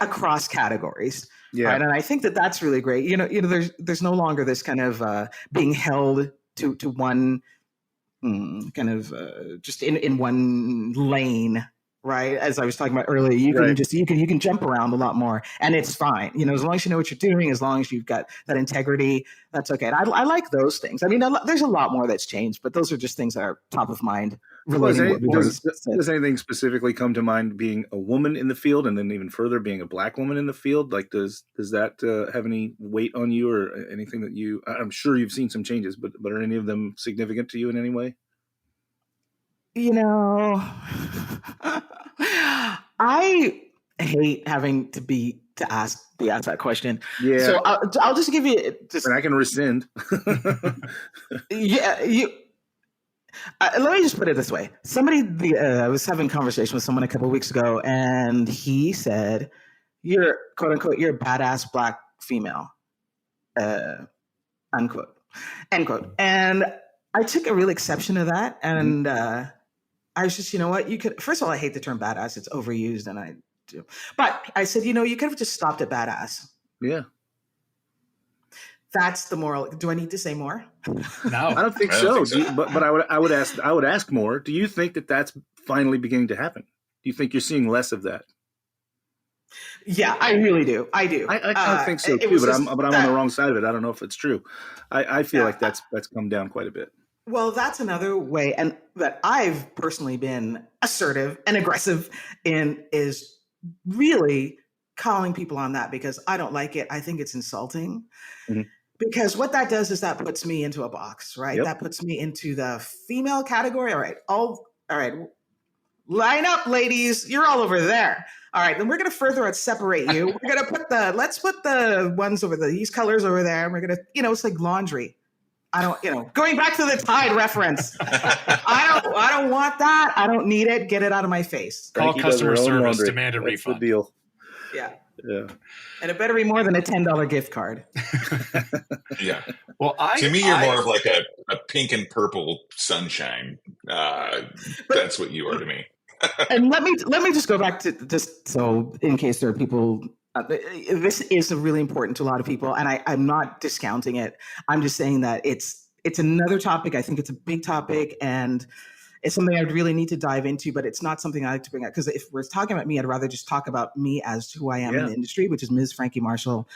across categories. Yeah. Right? And I think that's really great. There's no longer this kind of being held to one kind of just in one lane. Right. As I was talking about earlier, you can jump around a lot more, and it's fine. As long as you know what you're doing, as long as you've got that integrity, that's okay. And I like those things. I mean, there's a lot more that's changed, but those are just things that are top of mind. Does anything specifically come to mind, being a woman in the field, and then even further being a Black woman in the field? Like, does that have any weight on you, or anything that I'm sure you've seen some changes, but are any of them significant to you in any way? I hate having to be asked that question. Yeah. So I'll just give you. And I can rescind. Yeah. Let me just put it this way. I was having a conversation with someone a couple of weeks ago, and he said, "You're quote unquote, you're a badass Black female," unquote, end quote. And I took a real exception to that, and I was just, you could. First of all, I hate the term badass; it's overused, and I do. But I said, you could have just stopped at badass. Yeah. That's the moral. Do I need to say more? No, I don't think so. But I would ask more. Do you think that that's finally beginning to happen? Do you think you're seeing less of that? Yeah, I really do. I do. I think so too. But I'm on the wrong side of it. I don't know if it's true. I feel like that's come down quite a bit. Well, that's another way, and that I've personally been assertive and aggressive in, is really calling people on that, because I don't like it. I think it's insulting. Mm-hmm. Because what that does is that puts me into a box, right? Yep. That puts me into the female category. All right. Line up, ladies. You're all over there. All right. Then we're going to further separate you. We're going to let's put the ones over these colors over there. And we're going to, it's like laundry. I don't, going back to the Tide reference. I don't want that. I don't need it. Get it out of my face. Call customer service, demand a refund. That's the deal. Yeah. Yeah. And it better be more than a $10 gift card. Yeah. Well, to me, you're more of like a pink and purple sunshine. That's what you are to me. And let me just go back to just so in case there are people. This is really important to a lot of people, and I'm not discounting it. I'm just saying that it's another topic. I think it's a big topic, and it's something I'd really need to dive into. But it's not something I like to bring up because if we're talking about me, I'd rather just talk about me as who I am in the industry, which is Ms. Frankie Marshall.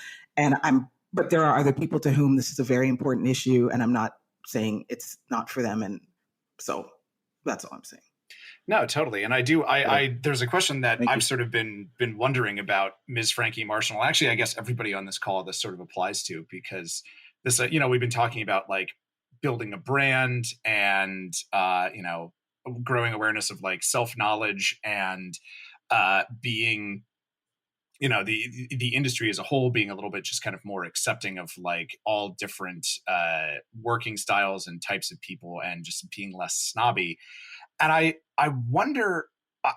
But there are other people to whom this is a very important issue, and I'm not saying it's not for them. And so that's all I'm saying. No, totally. And there's a question that I've sort of been wondering about Ms. Frankie Marshall. Actually, I guess everybody on this call, this sort of applies to, because this, we've been talking about like building a brand and, growing awareness of like self-knowledge and being, the industry as a whole being a little bit just kind of more accepting of like all different working styles and types of people and just being less snobby. And I wonder,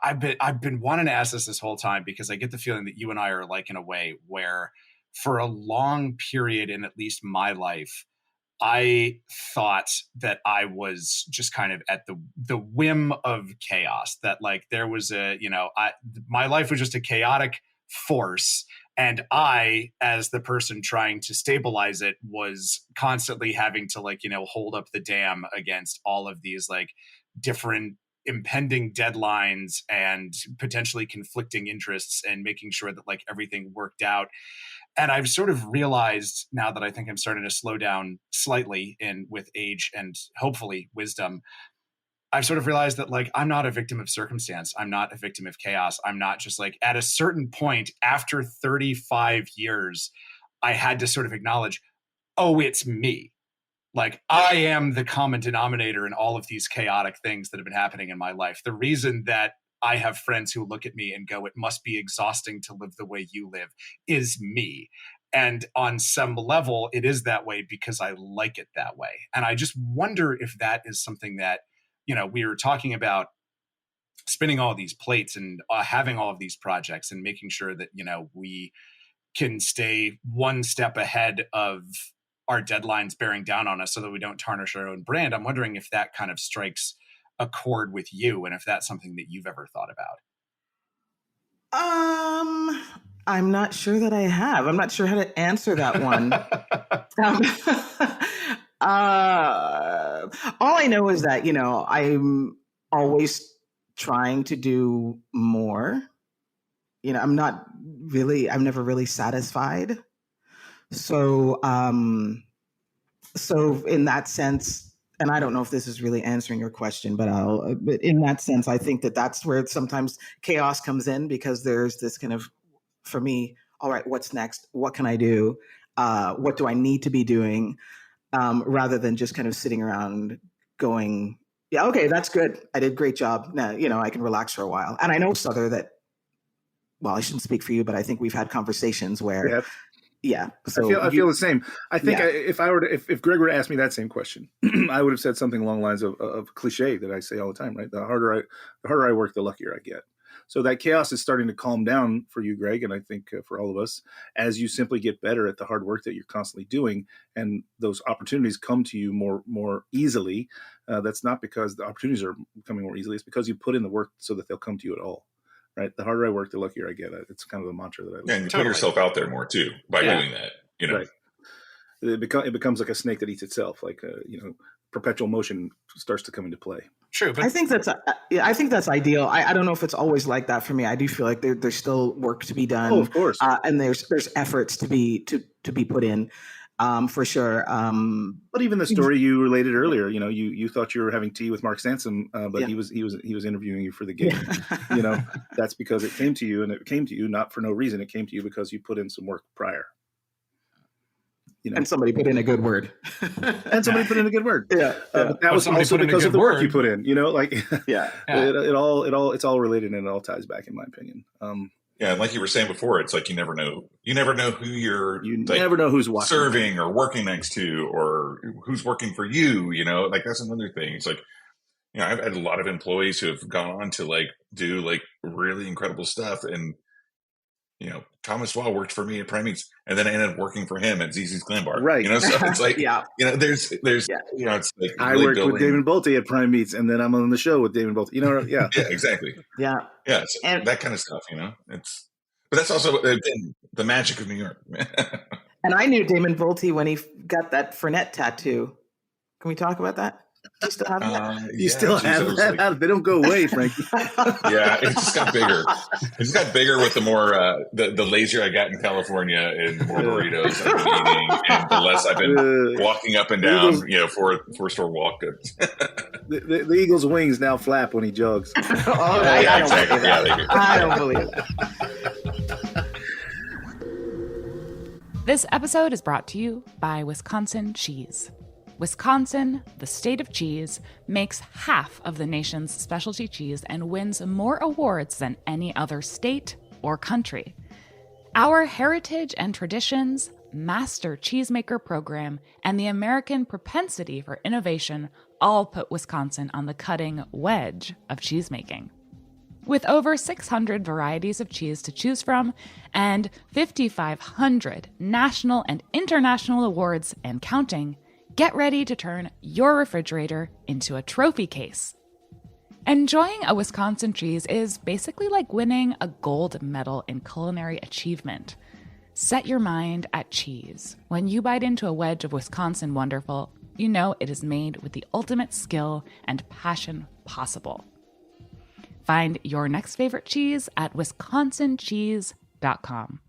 I've been wanting to ask this whole time because I get the feeling that you and I are like in a way where for a long period in at least my life, I thought that I was just kind of at the whim of chaos, that like there was my life was just a chaotic force. And I, as the person trying to stabilize it, was constantly having to hold up the dam against all of these like different impending deadlines and potentially conflicting interests and making sure that like everything worked out. And I've sort of realized now that I think I'm starting to slow down slightly with age and hopefully wisdom. I've sort of realized that like, I'm not a victim of circumstance. I'm not a victim of chaos. I'm not just like at a certain point after 35 years, I had to sort of acknowledge, oh, it's me. Like I am the common denominator in all of these chaotic things that have been happening in my life. The reason that I have friends who look at me and go, it must be exhausting to live the way you live, is me. And on some level, it is that way because I like it that way. And I just wonder if that is something that, we were talking about spinning all these plates and having all of these projects and making sure that, we can stay one step ahead of our deadlines bearing down on us so that we don't tarnish our own brand. I'm wondering if that kind of strikes a chord with you and if that's something that you've ever thought about. I'm not sure that I have. I'm not sure how to answer that one. All I know is that, I'm always trying to do more. I'm never really satisfied. So in that sense, and I don't know if this is really answering your question, but in that sense, I think that that's where sometimes chaos comes in, because there's this kind of, for me, all right, what's next? What can I do? What do I need to be doing? Rather than just kind of sitting around going, yeah, okay, that's good. I did a great job. Now, I can relax for a while. And I know, Sother, that, well, I shouldn't speak for you, but I think we've had conversations where, yeah. So I feel the same. I think if Greg were to ask me that same question, I would have said something along the lines of cliche that I say all the time, right? The harder I work, the luckier I get. So that chaos is starting to calm down for you, Greg, and I think for all of us, as you simply get better at the hard work that you're constantly doing, and those opportunities come to you more easily. That's not because the opportunities are coming more easily; it's because you put in the work so that they'll come to you at all. Right? The harder I work, the luckier I get. It's kind of the mantra that I live. And you put yourself out there more too by doing that. Right. It becomes like a snake that eats itself. Like perpetual motion starts to come into play. True, but I think that's ideal. I don't know if it's always like that for me. I do feel like there's still work to be done. Oh, of course. And there's efforts to be put in. For sure. But even the story you related earlier, you thought you were having tea with Mark Sansom, but he was interviewing you for the gig. That's because it came to you, and it came to you not for no reason. It came to you because you put in some work prior. And somebody put in a good word. And somebody put in a good word. Yeah. But that was also because of the work you put in. It's all related and it all ties back, in my opinion. Yeah, and like you were saying before, it's like you never know who you're never know who's watching, serving or working next to, or who's working for you. Like that's another thing. It's like, I've had a lot of employees who have gone on to like do like really incredible stuff, and Thomas Wall worked for me at Prime Meats, and then I ended up working for him at ZZ's Glam Bar. Right. So it's like, Yeah. there's, it's like I really worked building. with Damon Boelte at Prime Meats, and then I'm on the show with Damon Boelte. Yeah. Yeah, exactly. Yeah. Yeah, so And- that kind of stuff. But that's also again, the magic of New York. And I knew Damon Boelte when he got that Fernet tattoo. Can we talk about that? Do you still have that? You still have that? They don't go away, Frankie. Yeah, it just got bigger. It just got bigger with the more the lazier I got in California and more burritos I've been eating, and the less I've been walking up and down, four store walk. The eagle's wings now flap when he jogs. I don't believe that. Yeah, they do. I don't believe that. This episode is brought to you by Wisconsin Cheese. Wisconsin, the state of cheese, makes half of the nation's specialty cheese and wins more awards than any other state or country. Our heritage and traditions, master cheesemaker program, and the American propensity for innovation all put Wisconsin on the cutting edge of cheesemaking. With over 600 varieties of cheese to choose from and 5,500 national and international awards and counting, get ready to turn your refrigerator into a trophy case. Enjoying a Wisconsin cheese is basically like winning a gold medal in culinary achievement. Set your mind at cheese. When you bite into a wedge of Wisconsin Wonderful, you know it is made with the ultimate skill and passion possible. Find your next favorite cheese at wisconsincheese.com.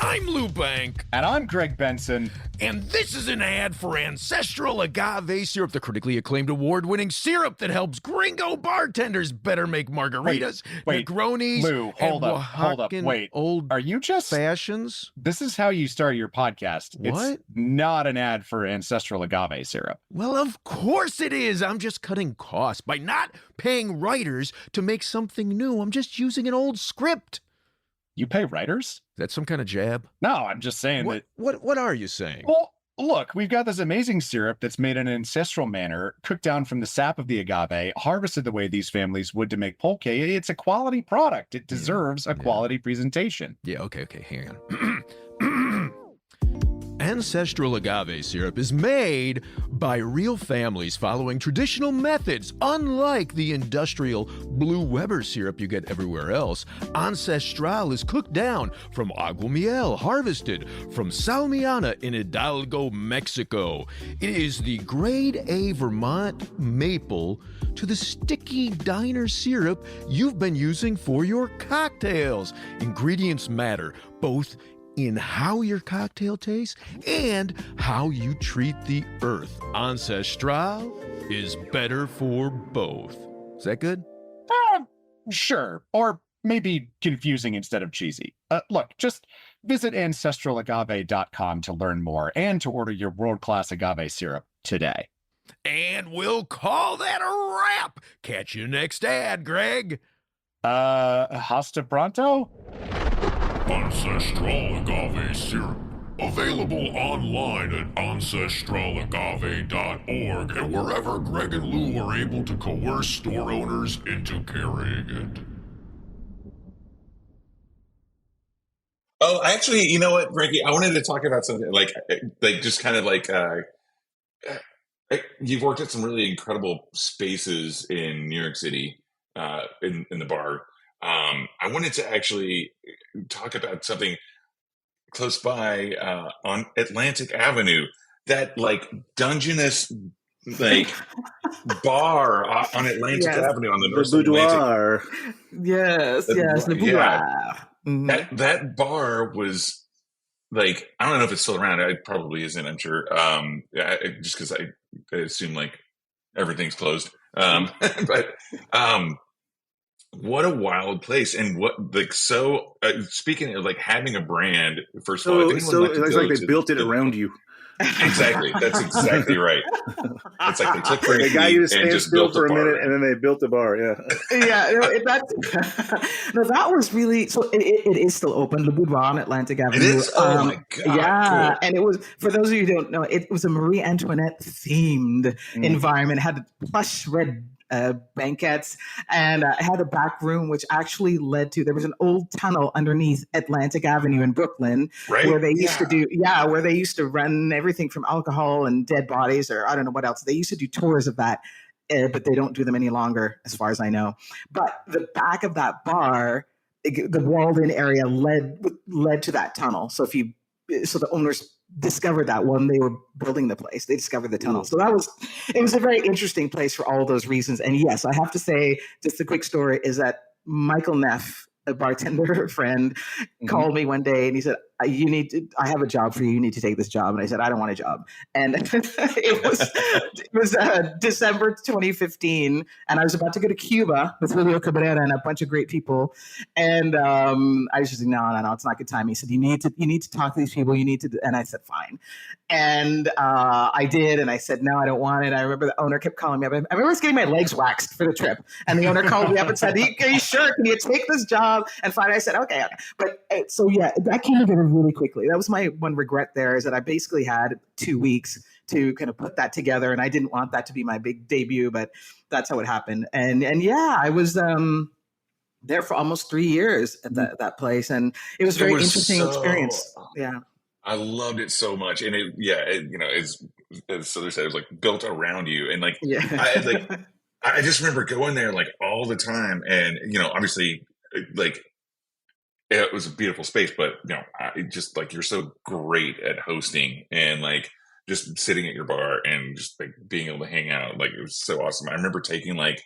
I'm Lou Bank. And I'm Greg Benson. And this is an ad for Ancestral Agave Syrup, the critically acclaimed award-winning syrup that helps gringo bartenders better make margaritas, Wait, Negronis, Lou, hold and up. Oaxacan Wait, old are you just... fashions. This is how you start your podcast. What? It's not an ad for Ancestral Agave Syrup. Well, of course it is. I'm just cutting costs by not paying writers to make something new. I'm just using an old script. You pay writers? Is that some kind of jab? No, I'm just saying that... What are you saying? Well, look, we've got this amazing syrup that's made in an ancestral manner, cooked down from the sap of the agave, harvested the way these families would to make pulque. It's a quality product. It deserves a quality presentation. Yeah, okay, hang on. Ancestral agave syrup is made by real families following traditional methods. Unlike the industrial Blue Weber syrup you get everywhere else, Ancestral is cooked down from agua miel, harvested from Salmiana in Hidalgo, Mexico. It is the grade A Vermont maple to the sticky diner syrup you've been using for your cocktails. Ingredients matter, both in how your cocktail tastes and how you treat the earth. Ancestral is better for both. Is that good? Sure. Or maybe confusing instead of cheesy. Look, just visit ancestralagave.com to learn more and to order your world-class agave syrup today. And we'll call that a wrap. Catch you next ad, Greg. Hasta pronto? Ancestral Agave Syrup. Available online at ancestralagave.org and wherever Greg and Lou are able to coerce store owners into carrying it. Oh, actually, you know what, Frankie? I wanted to talk about something like just kind of like you've worked at some really incredible spaces in New York City, in the bar. I wanted to actually talk about something close by on Atlantic Avenue, that like dungeness bar on Atlantic Avenue on the north side of boudoir. Yes, the boudoir. Yeah. Mm-hmm. That bar was like, I don't know if it's still around. It probably isn't, I'm sure. Just because I assume like everything's closed. But what a wild place. And what, like, so speaking of like having a brand, first of all, So it's like they built it around you. Exactly. That's exactly right. It's like they took They got you to stand just still built for a bar minute, around and then they built a bar. Yeah. Yeah, no, that was really so. It is still open. Le Boudoir on Atlantic Avenue. It is? Oh my God. Yeah, Cool. and it was, for those of you who don't know, it was a Marie Antoinette themed environment. It had plush red banquettes, and it had a back room which actually led to, there was an old tunnel underneath Atlantic Avenue in Brooklyn, Right? where they used to do, where they used to run everything from alcohol and dead bodies, or I don't know what else. They used to do tours of that, but they don't do them any longer, as far as I know. But the back of that bar, the walled-in area led to that tunnel. So the owners discovered that when they were building the place, they discovered the tunnel. So it was a very interesting place for all those reasons. And yes, I have to say, just a quick story is that Michael Neff, a bartender friend, called me one day and he said, I have a job for you. You need to take this job. And I said, I don't want a job. And it was December 2015. And I was about to go to Cuba with Julio Cabrera and a bunch of great people. And I was just like, no, it's not good time. He said, you need to talk to these people. And I said, fine. And I did. And I said, no, I don't want it. I remember the owner kept calling me up. I remember I was getting my legs waxed for the trip. And the owner called me up and said, are you sure? Can you take this job? And finally I said, okay. But so yeah, that came together really quickly. That was my one regret there, is that I basically had 2 weeks to kind of put that together. And I didn't want that to be my big debut, but that's how it happened. And yeah, I was there for almost 3 years at that place. And it was a very interesting experience. Yeah. I loved it so much. And as Sother said, it was like built around you. And like, I just remember going there like all the time. And, obviously like, it was a beautiful space, but just like, you're so great at hosting and like just sitting at your bar and just like being able to hang out. Like, it was so awesome. I remember taking like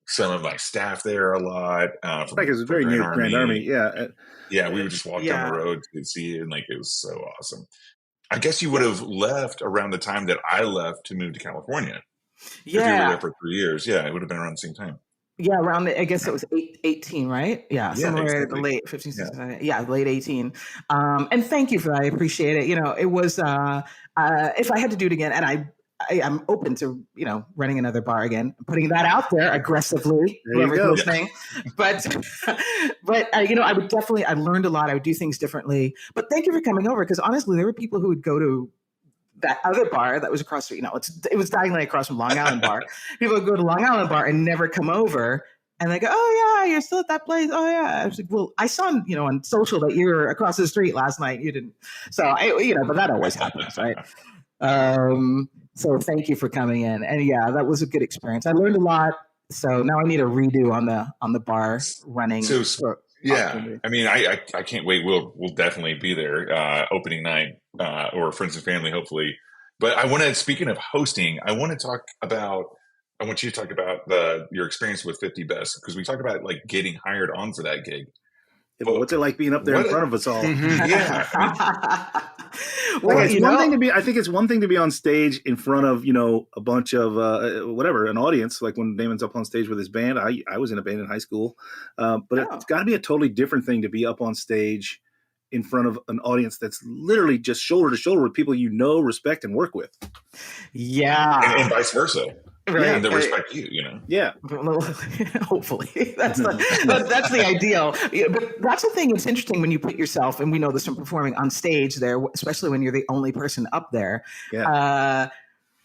some of my staff there a lot. Like it was very near Grand Army. Yeah. Yeah. We would just walk down the road to see it. And like, it was so awesome. I guess you would have left around the time that I left to move to California. Yeah. If you were there for 3 years. Yeah. It would have been around the same time. Yeah, I guess it was 18, right? Yeah, somewhere in the late 15, 16, late 18. And thank you for that. I appreciate it. It was, if I had to do it again, and I'm open to, running another bar again, putting that out there aggressively, whoever's listening. But I would definitely, I learned a lot. I would do things differently. But thank you for coming over, because honestly, there were people who would go to that other bar that was across the street, it was diagonally across from Long Island Bar. People would go to Long Island Bar and never come over. And they go, oh yeah, you're still at that place. Oh yeah. I was like, well, I saw, on social that you were across the street last night. You didn't. So but that always happens, right? So thank you for coming in. And yeah, that was a good experience. I learned a lot. So now I need a redo on the bar running. Yeah, I mean, I can't wait. We'll definitely be there opening night or friends and family, hopefully. But speaking of hosting, I want you to talk about your experience with 50 Best, because we talked about like getting hired on for that gig. Yeah, but what's it like being up there in front of us all? Yeah. Well, it's one thing to be. I think it's one thing to be on stage in front of a bunch of an audience. Like when Damon's up on stage with his band. I was in a band in high school, but it's got to be a totally different thing to be up on stage in front of an audience that's literally just shoulder to shoulder with people respect, and work with. Yeah, and vice versa. Right. And they respect you, Yeah. Hopefully. That's the ideal. But that's the thing. It's interesting when you put yourself, and we know this from performing on stage there, especially when you're the only person up there. Yeah.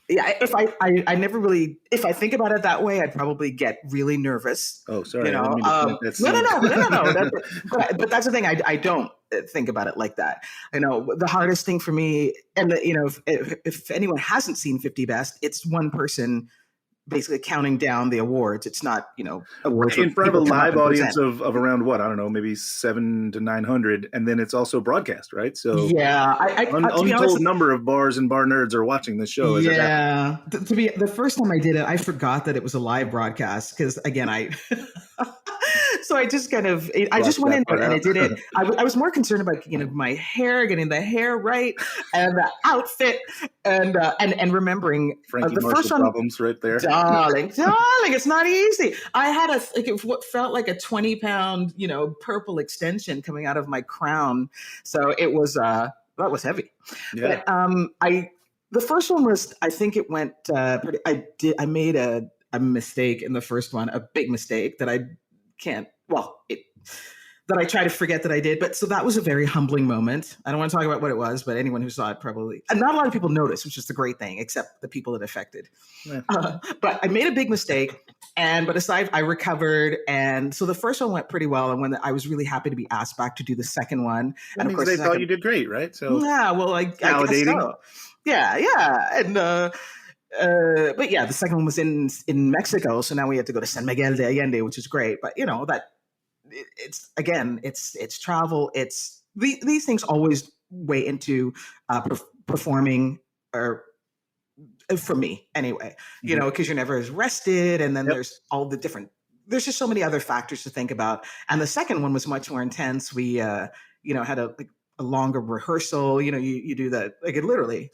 If I think about it that way, I'd probably get really nervous. Oh, sorry. No. But that's the thing. I don't think about it like that. The hardest thing for me, and if anyone hasn't seen 50 Best, it's one person basically counting down the awards. It's not, awards in front of a live audience of around what, I don't know, maybe 700 to 900, and then it's also broadcast, right? So yeah, untold number of bars and bar nerds are watching this show. Yeah, to be the first time I did it, I forgot that it was a live broadcast, because again, so I just kind of, I just went in there and I did it. I was more concerned about, my hair, getting the hair right, and the outfit, and remembering Frankie the Marshall first one. Problems right there. Darling, it's not easy. I had what felt like a 20-pound, purple extension coming out of my crown. So it was that was heavy. Yeah. But the first one was, I think it went pretty. I made a mistake in the first one, a big mistake that I can't. That I try to forget that I did. But so that was a very humbling moment. I don't want to talk about what it was, but anyone who saw it probably, and not a lot of people noticed, which is the great thing, except the people it affected. Yeah. But I made a big mistake, but aside, I recovered. And so the first one went pretty well. And when I was really happy to be asked back to do the second one. And of course, they thought you did great, right? So yeah, well, I guess so. Yeah. And, but yeah, the second one was in Mexico. So now we had to go to San Miguel de Allende, which is great. But it's travel. It's these things always weigh into performing, or for me anyway, because you're never as rested. And then there's all the different, there's just so many other factors to think about. And the second one was much more intense. We, had a longer rehearsal, you do that, like it literally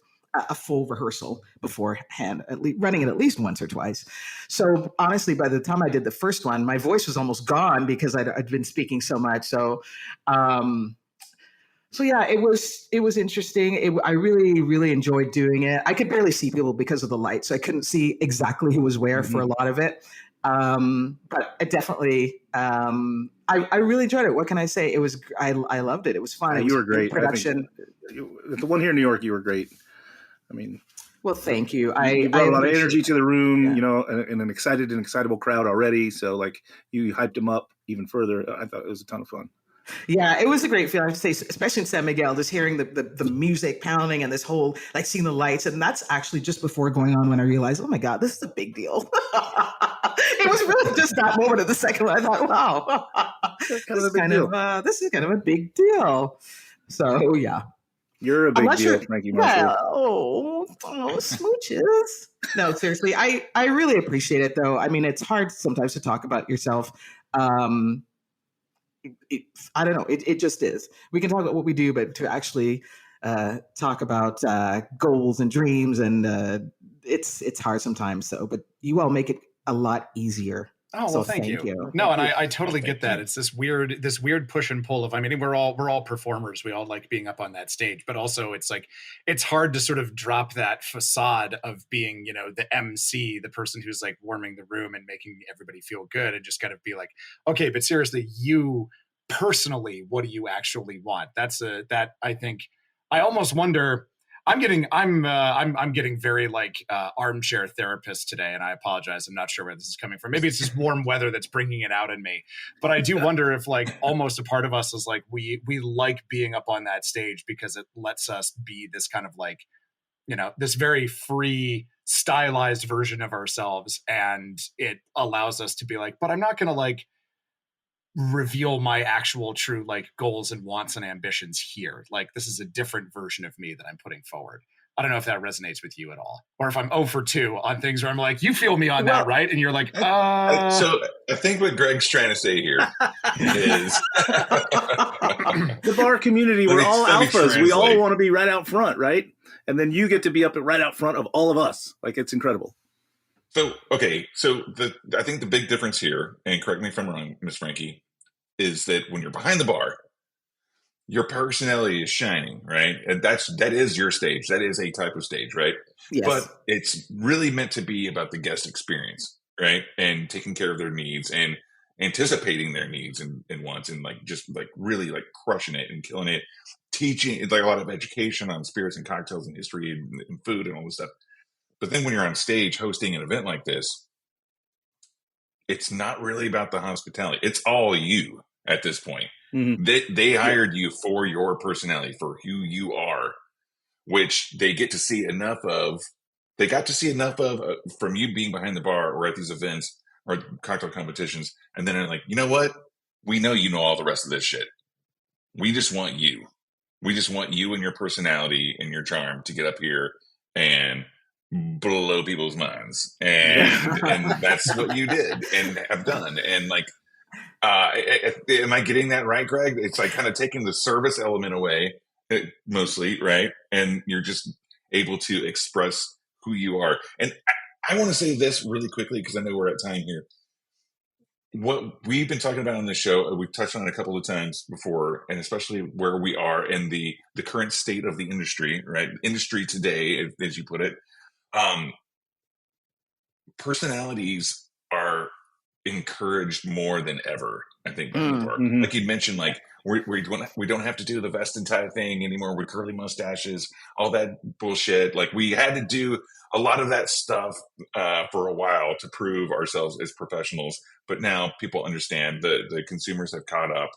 a full rehearsal beforehand, running it at least once or twice. So honestly, by the time I did the first one, my voice was almost gone because I'd been speaking so much. So, yeah, it was interesting. I really, really enjoyed doing it. I could barely see people because of the light, so I couldn't see exactly who was where for a lot of it. But I definitely, I really enjoyed it. What can I say? It was, I loved it. It was fun. Yeah, you were great. Production. The one here in New York, you were great. I mean, well, thank you. You brought a lot of energy to the room, and an excited and excitable crowd already. So like you hyped them up even further. I thought it was a ton of fun. Yeah, it was a great feeling, I have to say, especially in San Miguel, just hearing the music pounding and this whole, like seeing the lights. And that's actually just before going on when I realized, oh my God, this is a big deal. It was really just that moment of the second one. I thought, wow, this is kind of a big deal. So yeah. You're a big deal, Frankie. Well, smooches. No, seriously, I really appreciate it, though. I mean, it's hard sometimes to talk about yourself. I don't know. It just is. We can talk about what we do, but to actually talk about goals and dreams, and it's hard sometimes. So, but you all make it a lot easier. Oh, well, thank you. No, and I totally get that. It's this weird push and pull of, I mean, we're all performers. We all like being up on that stage, but also it's like, it's hard to sort of drop that facade of being, the MC, the person who's like warming the room and making everybody feel good, and just kind of be like, okay, but seriously, you personally, what do you actually want? That I think, I almost wonder, I'm getting very like armchair therapist today, and I apologize. I'm not sure where this is coming from. Maybe it's just warm weather that's bringing it out in me. But I do wonder if like almost a part of us is like we like being up on that stage because it lets us be this kind of like, this very free, stylized version of ourselves, and it allows us to be like, but I'm not going to like reveal my actual true like goals and wants and ambitions here. Like, this is a different version of me that I'm putting forward. I don't know if that resonates with you at all, or if I'm 0 for 2 on things where I'm like, you feel me on that, right? And you're like, So I think what Greg's trying to say here is the bar community, we're all alphas. We all want to be right out front, right? And then you get to be up right out front of all of us. Like, it's incredible. So, okay. So I think the big difference here, and correct me if I'm wrong, Miss Frankie, is that when you're behind the bar, your personality is shining, right? And that is your stage. That is a type of stage, right? Yes. But it's really meant to be about the guest experience, right? And taking care of their needs and anticipating their needs and wants, and like just like really like crushing it and killing it, teaching. It's like a lot of education on spirits and cocktails and history and food and all this stuff. But then when you're on stage hosting an event like this, it's not really about the hospitality. It's all you at this point. Mm-hmm. They hired you for your personality, for who you are, which they get to see enough of. They got to see enough of from you being behind the bar or at these events or cocktail competitions. And then they're like, you know what? We know you know all the rest of this shit. We just want you. We just want you and your personality and your charm to get up here and blow people's minds. And that's what you did and have done. And like, am I getting that right, Greg? It's like kind of taking the service element away mostly, right? And you're just able to express who you are. And I want to say this really quickly because I know we're at time here. what we've been talking about on this show, we've touched on it a couple of times before, and especially where we are in the current state of the industry, right? Industry today, as you put it. Personalities are encouraged more than ever, I think, by the bar. Like you mentioned, like we don't have to do the vest and tie thing anymore with curly mustaches, all that bullshit. Like we had to do a lot of that stuff for a while to prove ourselves as professionals. But now people understand the consumers have caught up,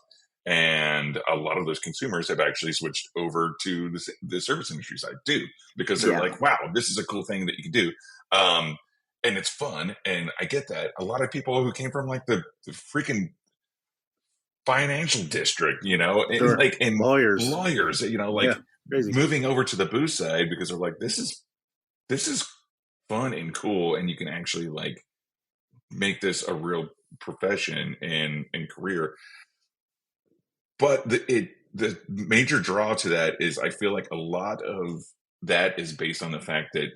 and a lot of those consumers have actually switched over to the service industry side too, because they're like, wow, this is a cool thing that you can do. And it's fun, and I get that. A lot of people who came from like the freaking financial district, you know, and, like, and lawyers, you know, like moving over to the booze side because they're like, this is fun and cool, and you can actually like make this a real profession and career. But the major draw to that is I feel like a lot of that is based on the fact that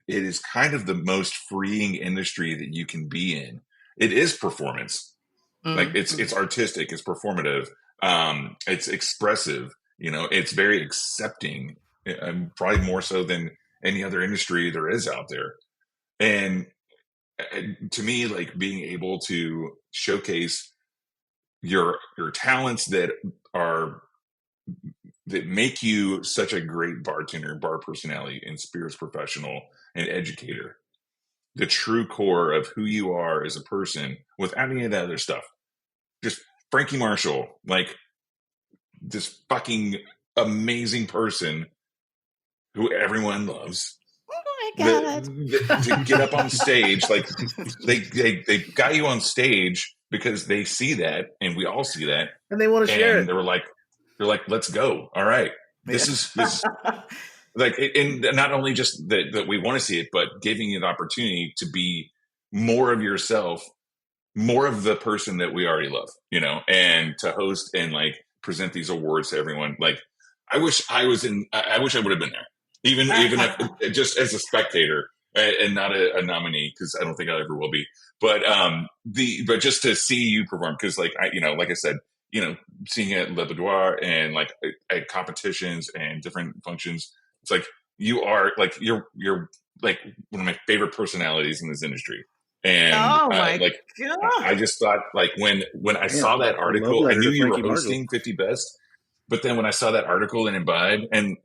it is kind of the most freeing industry that you can be in. It is performance. Like it's artistic, it's performative, it's expressive, you know, it's very accepting, probably more so than any other industry there is out there. And to me, like being able to showcase your talents that make you such a great bartender, bar personality, and spirits professional and educator, the true core of who you are as a person without any of that other stuff. Just Frankie Marshall, like this fucking amazing person who everyone loves. Oh my God. To get up on stage, like they got you on stage because they see that, and we all see that, and they want to share it. They're like, let's go. All right, this is like, and not only just that we want to see it, but giving you the opportunity to be more of yourself, more of the person that we already love, you know, and to host and like present these awards to everyone. Like, I wish I would have been there, even if, just as a spectator and not a nominee, because I don't think I ever will be. But but just to see you perform, because like like I said, you know, seeing it at Le Boudoir and like at competitions and different functions, it's like you are like you're like one of my favorite personalities in this industry. And I just thought, like, when I saw that article, I knew you were hosting 50 Best, but then when I saw that article in Imbibe, and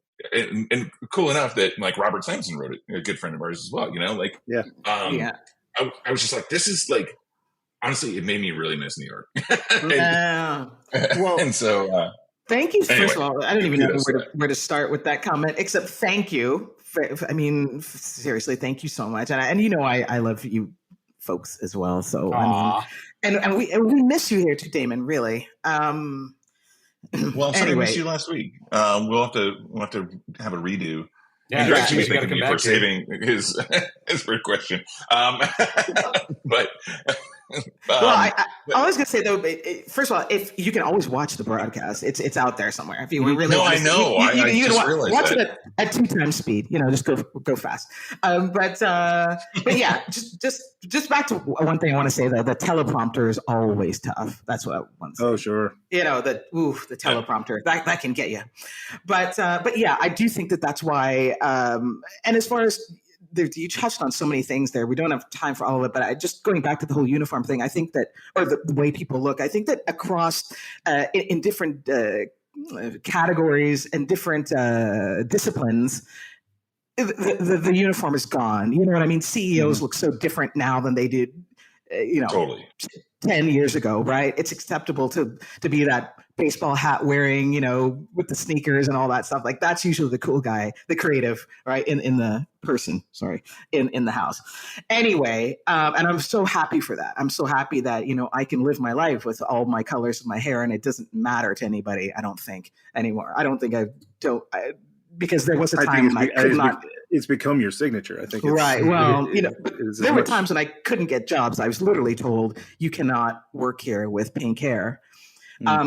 cool enough that like Robert Sampson wrote it, a good friend of ours as well, you know, like I was just like, this is like, honestly, it made me really miss New York. And so thank you. Anyway, first of all, I don't even know where to start with that comment, except thank you. I mean, seriously, thank you so much. And you know, I love you folks as well. So I mean, and we miss you here too, Damon. Really. Well, I'm sorry I missed you last week. We'll have to have a redo. Yeah, Greg should be thanking me for saving his first question. But well, I was going to say though, first of all, if you can always watch the broadcast, it's out there somewhere. If you really, I know. You just can watch it at 2 times speed. You know, just go fast. But yeah, just back to one thing I want to say though. The teleprompter is always tough. That's what I want to say. Oh, sure. You know the teleprompter that can get you. But yeah, I do think that's why. And as far as you touched on so many things there. We don't have time for all of it, but just going back to the whole uniform thing, I think that, or the way people look, I think that across in different categories and different disciplines, the uniform is gone. You know what I mean? CEOs look so different now than they did, totally 10 years ago, right? It's acceptable to be that baseball hat wearing, with the sneakers and all that stuff. Like that's usually the cool guy, the creative, right? In the person, in the house. Anyway, and I'm so happy for that. I'm so happy that, I can live my life with all my colors of my hair and it doesn't matter to anybody, I don't think anymore. I don't think because there was a time when I could not. It's become your signature. I think. Right. Well, there were times when I couldn't get jobs. I was literally told you cannot work here with pink hair.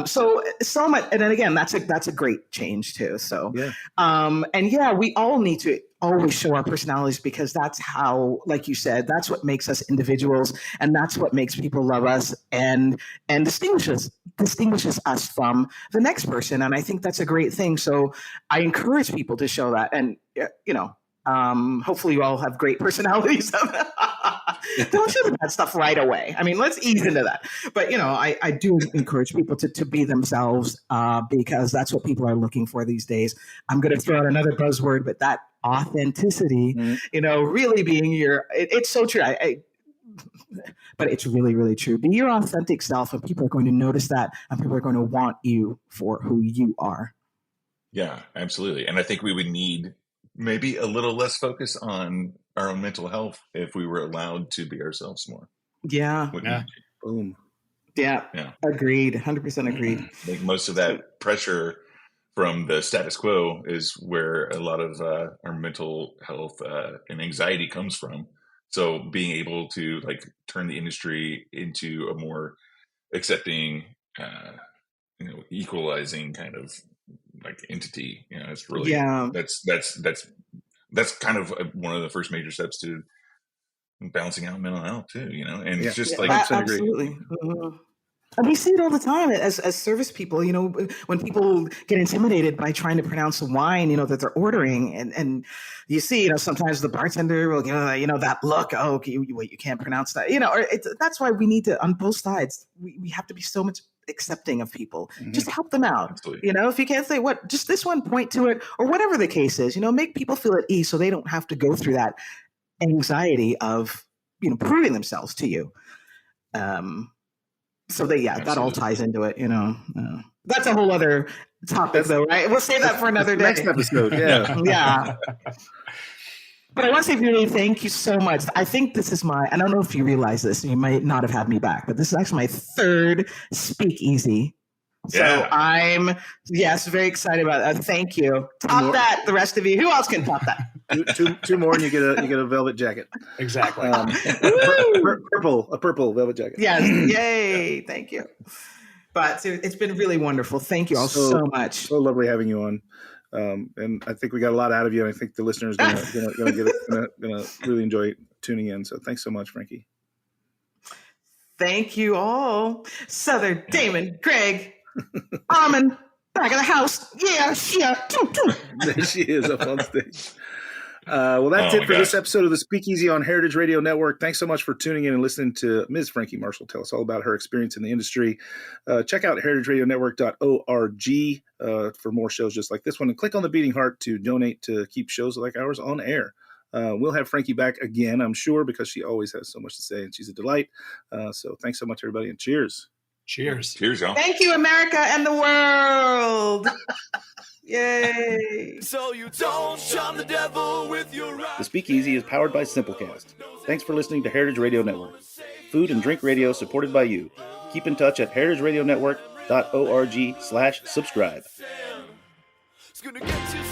So much, and then again, that's a great change too. So, yeah. And yeah, we all need to always show our personalities, because that's how, like you said, that's what makes us individuals, and that's what makes people love us and distinguishes us from the next person. And I think that's a great thing. So I encourage people to show that. And hopefully you all have great personalities. Don't show that stuff right away. I mean, let's ease into that. But, I do encourage people to be themselves, because that's what people are looking for these days. I'm going to throw out another buzzword, but that authenticity, really being it's so true. But it's really, really true. Be your authentic self, and people are going to notice that, and people are going to want you for who you are. Yeah, absolutely. And I think we would need maybe a little less focus on our own mental health if we were allowed to be ourselves more. Yeah. Boom. Yeah. Agreed. 100% agreed. I think most of that pressure from the status quo is where a lot of our mental health and anxiety comes from. So being able to turn the industry into a more accepting, equalizing kind of entity, it's really, that's kind of one of the first major steps to balancing out mental health too, and it's just absolutely. And we see it all the time as service people, when people get intimidated by trying to pronounce a wine, that they're ordering. And you see, sometimes the bartender will give that look, you can't pronounce that, that's why we need to, on both sides, we have to be so much accepting of people. Just help them out. Absolutely. If you can't say just this one, point to it, or whatever the case is, make people feel at ease so they don't have to go through that anxiety of, proving themselves to you. So that all ties into it, That's a whole other topic, though, right? We'll save that for another day. Next episode, yeah. But I want to say really thank you so much. I think this is I don't know if you realize this, you might not have had me back, but this is actually my third speakeasy. So I'm, very excited about that. Thank you. Top that, the rest of you. Who else can top that? Two more, and you get a velvet jacket. Exactly. A purple velvet jacket. Yes. Yay. Thank you. But it's been really wonderful. Thank you all so much. So lovely having you on. And I think we got a lot out of you, and I think the listeners gonna really enjoy tuning in. So thanks so much, Frankie. Thank you all. Sother, Damon, Greg, Armin, back of the house. Yeah. There she is up on stage. Well, that's it for this episode of the Speakeasy on Heritage Radio Network. Thanks so much for tuning in and listening to Ms. Frankie Marshall tell us all about her experience in the industry. Check out heritageradionetwork.org for more shows just like this one, and click on the beating heart to donate to keep shows like ours on air. We'll have Frankie back again, I'm sure, because she always has so much to say, and she's a delight. So thanks so much, everybody, and cheers. Cheers, y'all. Thank you, America and the world. Yay. So you don't shun the devil with your rock. The Speakeasy is powered by Simplecast. Thanks for listening to Heritage Radio Network. Food and drink radio supported by you. Keep in touch at heritageradionetwork.org/subscribe. It's gonna get you